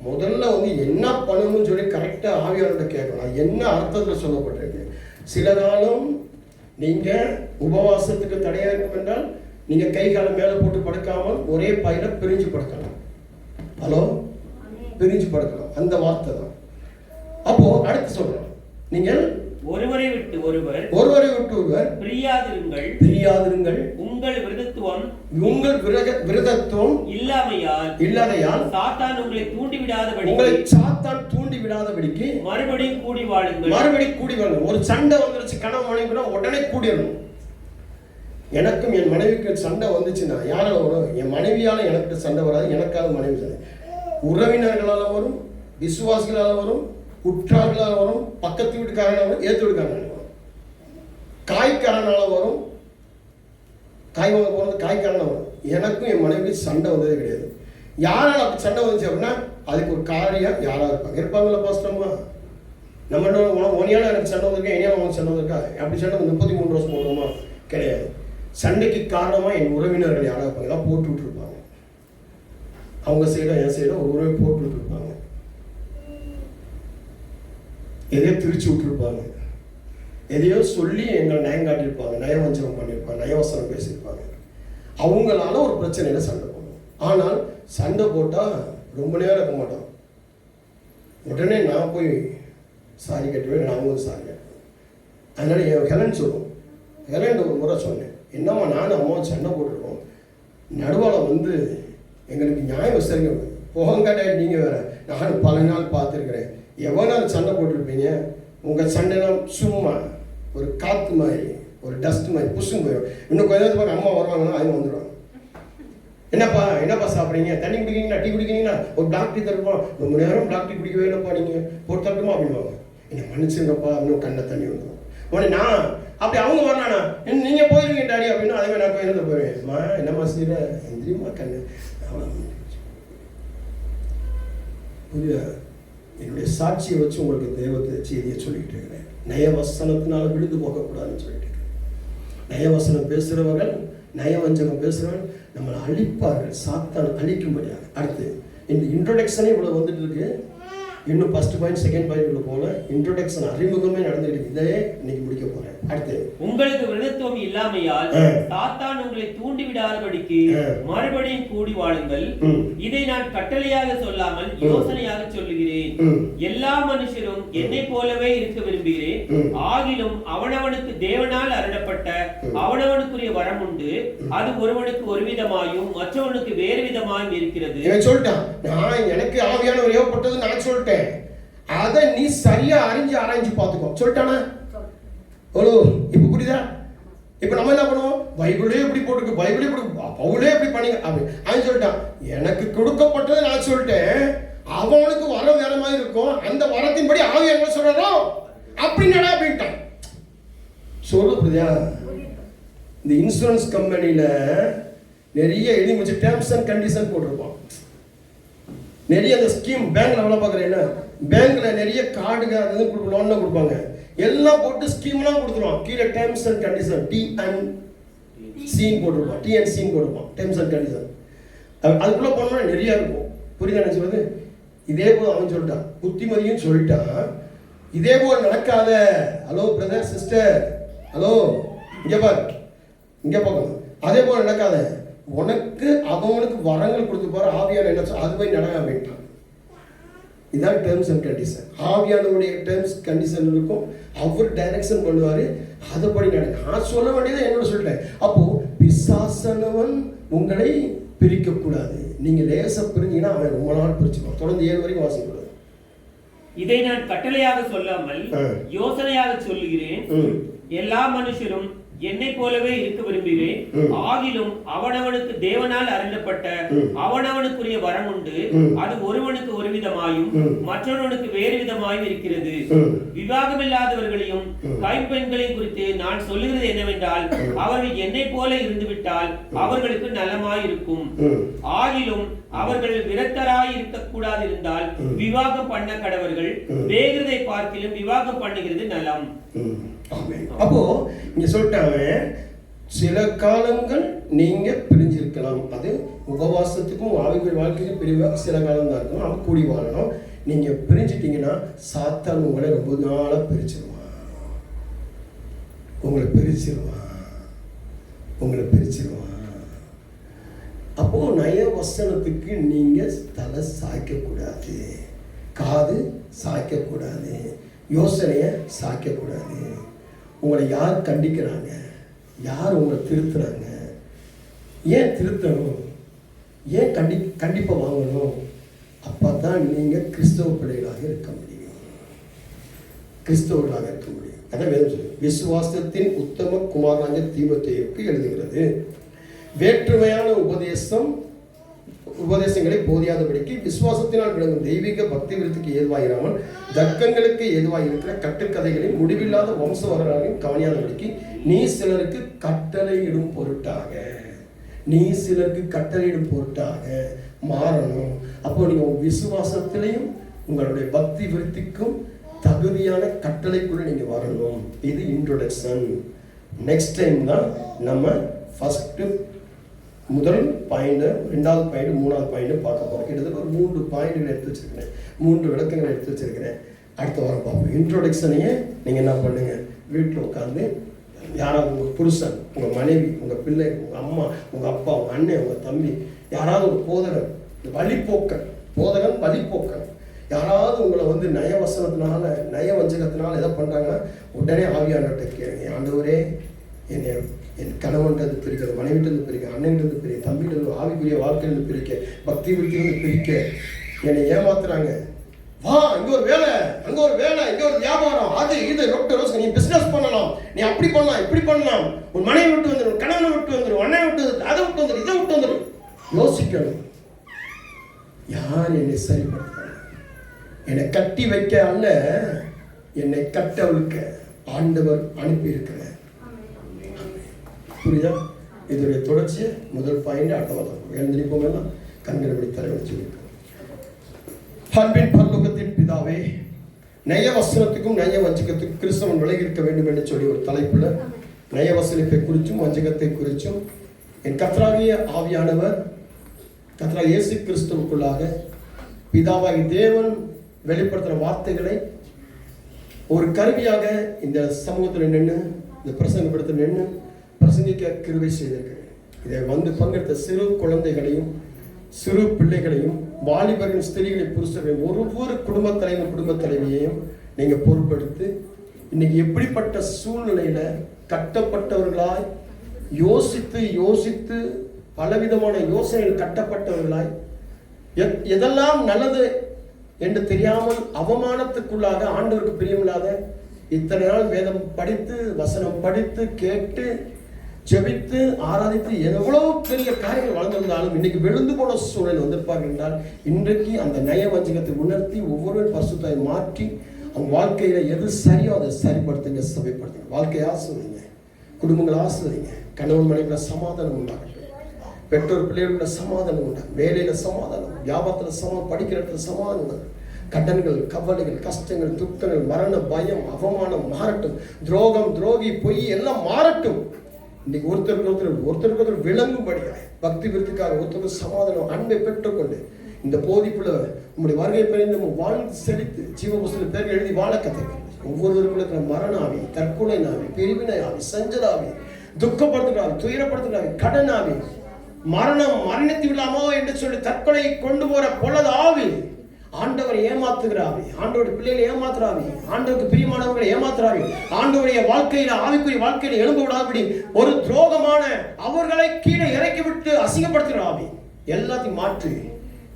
முதல்ல வந்து என்ன பண்ணணும்னு சொல்லி கரெக்டாக ஆவியானவர்கிட்ட கேட்கணும். அது என்ன அர்த்தத்தில் சொல்லப்பட்டிருக்கு. சில காலம் நீங்கள் உபவாசத்துக்கு தடையாக இருக்கும் என்றால் நீங்கள் கை காலம் மேலே போட்டு படுக்காமல் ஒரே பையில பிரிஞ்சு படுக்கலாம். ஹலோ, பிரிஞ்சு படுக்கலாம். அந்த வார்த்தை தான். அப்போ அடுத்து சொல்றோம், நீங்கள் ஒருவரை விட்டு ஒருவர் பிரியாதிருங்கள். உங்கள் விரதத்துவம் இல்லாதையால் சாத்தான் தூண்டி விடாதபடிக்கு மறுபடியும் கூடி வாழுங்கள். ஒரு சண்டை வந்துருச்சு, கணவன் மனைவி உடனே கூடிடணும். எனக்கும் என் மனைவிக்கு சண்டை வந்துச்சுன்னா யாரால வரும்? என் மனைவியால எனக்கு சண்டை வராது, எனக்காக மனைவி சண்டை. உறவினர்களால வரும், விசுவாசிகளால் வரும், குற்றார்களால் வரும், பக்கத்து வீட்டுக்காரனால வரும், ஏற்று வீட்டுக்காரனால வரும், காய்க்காரனால வரும், காய் வாங்க போகிறது காய்க்காரனால வரும். எனக்கும் என் மனைவிக்கு சண்டை வந்ததே கிடையாது. யாரால் அப்படி சண்டை வந்துச்சு அப்படின்னா அதுக்கு ஒரு காரியம் யாராக இருப்பாங்களா பாஸ்டம்மா, நம்ம ஒனியால எனக்கு சண்டை வந்திருக்கேன், இனியால உனக்கு சண்டை வந்திருக்கா, அப்படி சண்டை 33 வருஷம் போடுறோமா? கிடையாது. சண்டைக்கு காரணமாக என் உறவினர்கள் யாராக இருப்பாங்க, தான் போட்டு விட்டுருப்பாங்க. அவங்க சைடோ என் சைடோ ஒரு உறவை போட்டு விட்டுருப்பாங்க, எதையோ திரிச்சு விட்டுருப்பாங்க, எதையோ சொல்லி எங்களை நயம் காட்டியிருப்பாங்க, நயவஞ்சகம் பண்ணியிருப்பாங்க, நயவசனம் பேசியிருப்பாங்க. அவங்களால ஒரு பிரச்சனையில சண்டை போடுவோம். ஆனால் சண்டை போட்டால் ரொம்ப நேரம் இருக்க மாட்டோம். உடனே நான் போய் சாரி கட்டுவேன், நான் வந்து சாரி கட்டுவேன். அதனால என் ஹெலன் சொல்லுவோம், ஹெலன் ஒரு முறை சொன்னேன், என்னம்மா நானும் அம்மாவும் சண்டை போட்டுருக்கோம், நடுவால் வந்து எங்களுக்கு நியாயம் விசாரிக்க போகங்காட்டா நீங்கள் வேற, நானும் பல நாள் பார்த்துருக்கிறேன், எவ்வளோ சண்டை போட்டிருப்பீங்க, உங்கள் சண்டைலாம் சும்மா ஒரு காற்று மாதிரி, ஒரு டஸ்ட் மாதிரி புஷுன்னு போயிடும். இன்னும் கொஞ்ச நேரத்துக்கு பார்க்க அம்மா வருவாங்கன்னா அவங்க வந்துடுவாங்க. என்னப்பா சாப்பிட்றீங்க, தண்ணி குடிக்கிறீங்களா, டீ குடிக்கிறீங்களா, ஒரு பிளாக் டீ தருவோம், ரொம்ப நேரம் பிளாக் டீ குடிக்கவே இல்லைப்பா, நீங்கள் போட்டு தரட்டுமா அப்படின்வாங்க. என்னை மன்னிச்சுங்கப்பா, இன்னும் கண்ணை தண்ணி வந்துடும். உடனே நான் அப்படி அவங்க வரலாண்ணா, நீங்கள் போயிருவீங்க டாடி அப்படின்னு, அதே மாதிரி நான் கோயிலில் போயிடுவேன்மா, என்னம்மா செய்யற எந்திரிமா கண்ணு. புரியுதா? என்னுடைய சாட்சியை வச்சு உங்களுக்கு தெய்வத்தை செய்தியை சொல்லிக்கிட்டு இருக்கிறேன். நயவசனத்தினால விழுந்து போகக்கூடாதுன்னு சொல்லிட்டு இருக்கிறேன். நயவசனம் பேசுகிறவர்கள், நயவஞ்சகம் பேசுகிறவர்கள் நம்மளை அழிப்பார்கள், சாத்தான் அழிக்கும்படியாக. அடுத்து இந்த இன்ட்ரோடக்ஷனே இவ்வளோ வந்துட்டு இருக்கு. இன்னும் ஃபர்ஸ்ட் பாயிண்ட் செகண்ட் பாயிண்ட் உள்ள போல இன்ட்ரோடக்ஷன் அறிமுகமே நடந்துட்டு இதே இன்னைக்கு முடிக்க போறேன். அடுத்து உங்களுக்கு விருதத்துவம் இல்லாமையால் சாத்தான் உங்களை தூண்டி விடாதபடிக்கு மறுபடியும் கூடி வாழுங்கள். இதை நான் கட்டளையாக சொல்லாமல் யோசனையாக சொல்லுகிறேன். எல்லா மனுஷரும் என்னை போலவே இருக்க விரும்புகிறேன். ஆகிலும் அவனவனுக்கு தேவனால் அருளப்பட்ட அவனவனுக்குரிய வரம் உண்டு. அது ஒருவனுக்கு ஒரு விதமாயும் மற்றவனுக்கு வேறு விதமாயும் இருக்கிறது. சொல்லிட்டான், நான் எனக்கு ஆவியானவர் ஏவப்பட்டது நான் சொல்லிட்டேன், அதை நீ சரியா அறிஞ்சு ஆராய்ஞ்சு பார்த்துக்கோ சொல்லிட்டானா. இப்ப புரியுதா? இப்ப நம்ம என்ன பண்ணுவோம், பைபிளே எப்படி போட்டுருக்கு, பைபிளே பவுலே எப்படி பண்ணீங்க அப்படி அவன் சொல்லிட்டான். எனக்கு கொடுக்கப்பட்டது நான் சொல்லிட்டேன், அவனுக்கு வரம் வேற மாதிரி இருக்கும், அந்த வரத்தின்படி ஆவியானவர் சொல்றாரோ அப்படின்னா அப்படின்ட்டான். சொல்ல புரியுதா? இந்த இன்சூரன்ஸ் கம்பெனியில நிறைய எழுதி முடிச்சு டேர்ம்ஸ் அண்ட் கண்டிஷன் போட்டிருப்பான். நிறைய அந்த ஸ்கீம் பேங்க்ல வேலை பார்க்குறேன்னா பேங்க்ல நிறைய கார்டுங்க அது லோன்ல கொடுப்பாங்க, எல்லாம் போட்டு ஸ்கீம்லாம் கொடுத்துருவான். கீழே டேர்ம்ஸ் அண்ட் கண்டிஷன் TNC போட்டிருப்பான், TNC போட்டிருப்பான் டேர்ம்ஸ் அண்ட் கண்டிஷன். அதுக்குள்ள போனோம்னா நிறைய இருக்கும். புரியுதா நான் சொல்றது? இதே போல் அவன் சொல்லிட்டான், புத்திமதியும் சொல்லிட்டான், இதே போல் நடக்காத. ஹலோ பிரதர் சிஸ்டர், ஹலோ இங்க பாரு, இங்க பார்க்கணும். அதே போல் நடக்காத, உனக்கு அவனுக்கு வரங்கள் கொடுத்து பாரு, ஆவியான என்ன அது போய் நடக்க வேண்டாம். இதான் டேர்ம்ஸ் அண்ட் கண்டிஷன். ஆவியானவருடைய டேர்ம்ஸ் கண்டிஷன் இருக்கும், அவர் டைரக்ஷன் பண்ணுவாரு, அதுபடி நடக்கும். நான் சொல்ல வேண்டியதை என்னோட சொல்லிட்டேன். அப்போ பிசாசனவன் உங்களை பிரிக்கக்கூடாது. நீங்க லேச பிரிஞ்சீங்கன்னா அவன் ரொம்ப நாள் பிரிச்சுப்பான். தொடர்ந்து 7 வரைக்கும் வாசிக்கூடாது. இதை நான் கட்டளையாக சொல்லாமல் யோசனையாக சொல்லுகிறேன். எல்லா மனுஷரும் என்னை போலவே இருக்க விரும்புகிறேன். ஆகிலும் அவனவனுக்கு தேவனால் அருளப்பட்ட அவனவனுக்குரிய வரம் உண்டு. அது ஒருவனுக்கு ஒரு விதமாயும் மற்றொருவனுக்கு வேறு விதமாயும் இருக்கிறது. விவாகமில்லாதவர்களையும் கைம்பெண்களையும் குறித்து நான் சொல்லுகிறது என்னவென்றால், அவர்கள் என்னை போல இருந்துவிட்டால் அவர்களுக்கு நலமாயிருக்கும். ஆகிலும் அவர்கள் விரக்தராய் இருக்கக்கூடாது இருந்தால் விவாகம் பண்ண கடவர்கள். வேகிறதை பார்க்கிலும் விவாகம் பண்ணுகிறது நலம். அப்போ இங்க சொல்லிட்டாங்க, சில காலங்கள் நீங்க பிரிஞ்சிருக்கலாம். அது உபவாசத்துக்கும் ஆவிக்குரிய வாழ்க்கைக்கும் பிரிவாக சில காலம் தான் இருக்கும். அவன் கூடி வாழணும். நீங்க பிரிஞ்சிட்டீங்கன்னா சாத்தான் உங்களை ரொம்ப நாளா பிரிச்சிருவான், உங்களை பிரிச்சிருவான். அப்போ நய வசனத்துக்கு நீங்க தலை சாய்க்க கூடாது, காது சாய்க்க கூடாது, யோசனைய சாய்க்க கூடாது. உங்களை யார் கண்டிக்கிறாங்க, யார் உங்களை திருத்துறாங்க, ஏன் திருத்தணும், ஏன் கண்டிப்பா வாங்கணும்? அப்பதான் நீங்க கிறிஸ்தவ பிள்ளைகளாக இருக்க முடியும், கிறிஸ்தவர்களாக இருக்க முடியும். அதான் வேதம் சொல்லு, விசுவாசத்தின் உத்தம குமாரனாகிய தீமோத்தேயுவுக்கு எழுதுகிறது, வேற்றுமையான உபதேசங்களை போதியாதபடிக்கு விசுவாசத்தினால் விளங்கும் தெய்வீக பக்தி விருத்திக்கு ஏதுவாயிராமல் தர்க்கங்களுக்கு ஏதுவாக இருக்கிற கட்டுக்கதைகளை முடிவில்லாத வம்ச வரலாறையும் கவனியாதபடிக்கு நீ சிலருக்கு கட்டளையிடும் பொருட்டாக மாறணும். அப்போ நீங்க விசுவாசத்திலையும் உங்களுடைய பக்தி விருத்திக்கும் தகுதியான கட்டளைக்குள்ள நீங்க வரணும். இது இன்ட்ரோடக்ஷன். நெக்ஸ்ட் டைம் தான் நம்ம ஃபர்ஸ்ட் முதல் பாயிண்ட், 2வது பாயிண்ட், 3வது பாயிண்ட் பார்க்க போகிறோம். கிட்டத்தட்ட ஒரு 3 பாயிண்ட்கள் எடுத்து வச்சிருக்கிறேன், 3 விளக்கங்கள் எடுத்து வச்சிருக்கிறேன். அடுத்த வாரம் பார்ப்போம். இன்ட்ரோடக்ஷனையே நீங்கள் என்ன பண்ணுங்க, வீட்டில் உட்காந்து யாராவது உங்கள் புருஷன், உங்கள் மனைவி, உங்கள் பிள்ளை, உங்கள் அம்மா, உங்கள் அப்பா, உங்கள் அண்ணன், உங்கள் தம்பி, யாராவது ஒரு போதகன், வழிப்போக்கன் யாராவது உங்களை வந்து நயவசனத்தினால நயவஞ்சகத்தினால எதை பண்ணுறாங்கன்னா உடனே ஆவியானவர்கிட்ட கேளுங்க, ஆண்டவரே என்னை என் கணவன்றது பிரிக்கிறது, மனைவிட்டு பிரிக்க, அண்ணன்ட்டு பிரிக்க, தம்பிட்டு ஆவிக்குரிய வாழ்க்கையிலிருந்து பிரிக்க, பக்தி விருத்திலிருந்து பிரிக்க என்னை ஏமாத்துறாங்க. வா, இங்க ஒரு வேலை, அங்க ஒரு வேலை, இங்க ஒரு வியாபாரம், அது இது ரொட்ட ரோஸ், நீ பிசினஸ் பண்ணலாம், நீ அப்படி பண்ணலாம், இப்படி பண்ணலாம், உன் மனைவி விட்டு வந்துடும், கணவனை விட்டு வந்துடும், அண்ணனை விட்டு, அதை விட்டு வந்துடும், இதை விட்டு வந்துடும். யோசிக்கணும், யார் என்னை சரிப்படுத்த, என்னை கட்டி வைக்க அல்ல, என்னை கட்டவிழ்க்க ஆண்டவர் அனுப்பி இருக்கிறார். புரியுதா? இதோடைய தொடர்ச்சியை முதல் பாயிண்ட் அடுத்த வாரம் எழுந்திருப்போம். எல்லாம் கண்களை தலைவச்சு அன்பின் பரலோகத்தின் பிதாவே, நயவசனத்துக்கும் நயவஞ்சகத்துக்கும் கிறிஸ்தவன் விலகி இருக்க வேண்டும் என்று சொல்லி ஒரு தலைப்புல நயவசனத்தை குறிச்சும் வஞ்சகத்தை குறிச்சும் என் கர்த்தராகிய ஆவியானவர் கர்த்தராகிய இயேசு கிறிஸ்துவுக்குள்ளாக பிதாவாகிய தேவன் வெளிப்படுத்துற வார்த்தைகளை ஒரு கருவியாக இந்த சமூகத்தில் நின்று, இந்த பிரசங்கப்படுத்த நின்று பிரசங்கிக்க கிருபை செய்திருக்கிறேன். இதை வந்து பங்கெடுத்த சிறு குழந்தைகளையும் சிறு பிள்ளைகளையும் வாலிபர்கள், ஸ்திரீகளை, புருஷர்களையும் ஒவ்வொரு குடும்ப தலைவியையும் நீங்க பொறுப்படுத்தி இன்னைக்கு எப்படிப்பட்ட சூழ்நிலையில கட்டப்பட்டவர்களாய் யோசித்து பலவிதமான யோசனைகள் கட்டப்பட்டவர்களாய் எதெல்லாம் நல்லது என்று தெரியாமல் அவமானத்துக்குள்ளாக, ஆண்டவருக்கு பிரியமில்லாத இத்தனை நாள் வேதம் படித்து, வசனம் படித்து, கேட்டு, ஜெபித்து, ஆராதித்து எவ்வளவு பெரிய காரியங்கள் வளர்ந்திருந்தாலும் இன்னைக்கு விழுந்து போன சூழல் வந்திருப்பார்கள் என்றால், இன்றைக்கு அந்த நய வஞ்சகத்தை உணர்த்தி ஒவ்வொருவரும் பரிசுத்தத்தை மாற்றி அவங்க வாழ்க்கையில எது சரியோ அதை சரிப்படுத்துங்க, சபைப்படுத்துங்க. வாழ்க்கையை ஆசிர்வதிங்க, குடும்பங்களை ஆசிர்வதிங்க. கணவன் மனைவில சமாதானம் உண்டாகட்டும், பெற்றோர் பிள்ளைகளோட சமாதானம் உண்டாகும், வேலையில சமாதானம், வியாபாரத்துல சமாதானம், படிக்கிற இடத்துல சமாதானம், கடன்கள், கவலைகள், கஷ்டங்கள், துக்கங்கள், மரண பயம், அவமானம் மாறட்டும், துரோகம், துரோகி, பொய் எல்லாம் மாறட்டும். இன்னைக்கு ஒருத்தருக்கு விளங்கும்படியாக பக்தி விருத்துக்காக ஒருத்தருக்கு சமாதானம், அன்பை பெற்றுக்கொண்டு இந்த போதிப்புல உங்களுடைய வருகை பெரிய நம்ம வாழ்ந்து செழித்து ஜீவ புஸ்தகத்தில் பேர்கள் எழுதி வாழ கற்றுக்கணும். ஒவ்வொருவருக்குள்ள இருக்கிற மரண ஆவி, தற்கொலை ஆவி, பிரிவினை ஆவி, சஞ்சல ஆவி, துக்கப்படுத்துகிற ஆவி, துயரப்படுத்துகிற ஆவி, கடன் ஆவி, மரணித்து விடலாமோ என்று சொல்லி தற்கொலை கொண்டு போற பொல்லது ஆவி, ஆண்டவரை ஏமாத்துகிற ஆவி, ஆண்டவருடைய பிள்ளைகளை ஏமாத்துற ஆவி, ஆண்டவருக்கு பிரியமானவர்களை ஏமாத்துற ஆவி, ஆண்டவருடைய வாழ்க்கையில, ஆவிக்குரிய வாழ்க்கையில எழும்ப விடாதபடி ஒரு துரோகமான அவர்களை கீழே இறக்கி விட்டு அசிங்கப்படுத்துகிற ஆவி எல்லாத்தையும் மாற்றி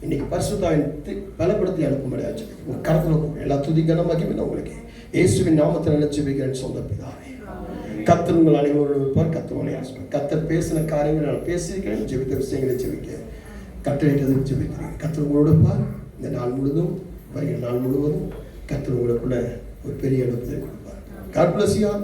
இன்னைக்கு பரிசுத்தாவின் பலப்படுத்தி அனுப்பும்படியாச்சு. உங்க கருத்துல எல்லா துதிக்கான மகிமை உங்களுக்கு இயேசுவின் நாமத்தில் நினைச்சுக்கிறேன். சொந்த பிதாவே, கர்த்தர் உங்கள் அனைவரோடு கர்த்தர் பேசின காரியங்கள் நான் பேசியிருக்கிறேன். ஜெபித்த விஷயங்களை ஜெபிக்க கட்டளையிட்டது ஜெபிக்கிறேன். கர்த்தர் உங்களோட பார். இந்த நாள் முழுதும், வருகிற நாள் முழுவதும் கர்த்தர் உங்களுக்குள்ள ஒரு பெரிய இடத்தை கொடுப்பார். God bless you all.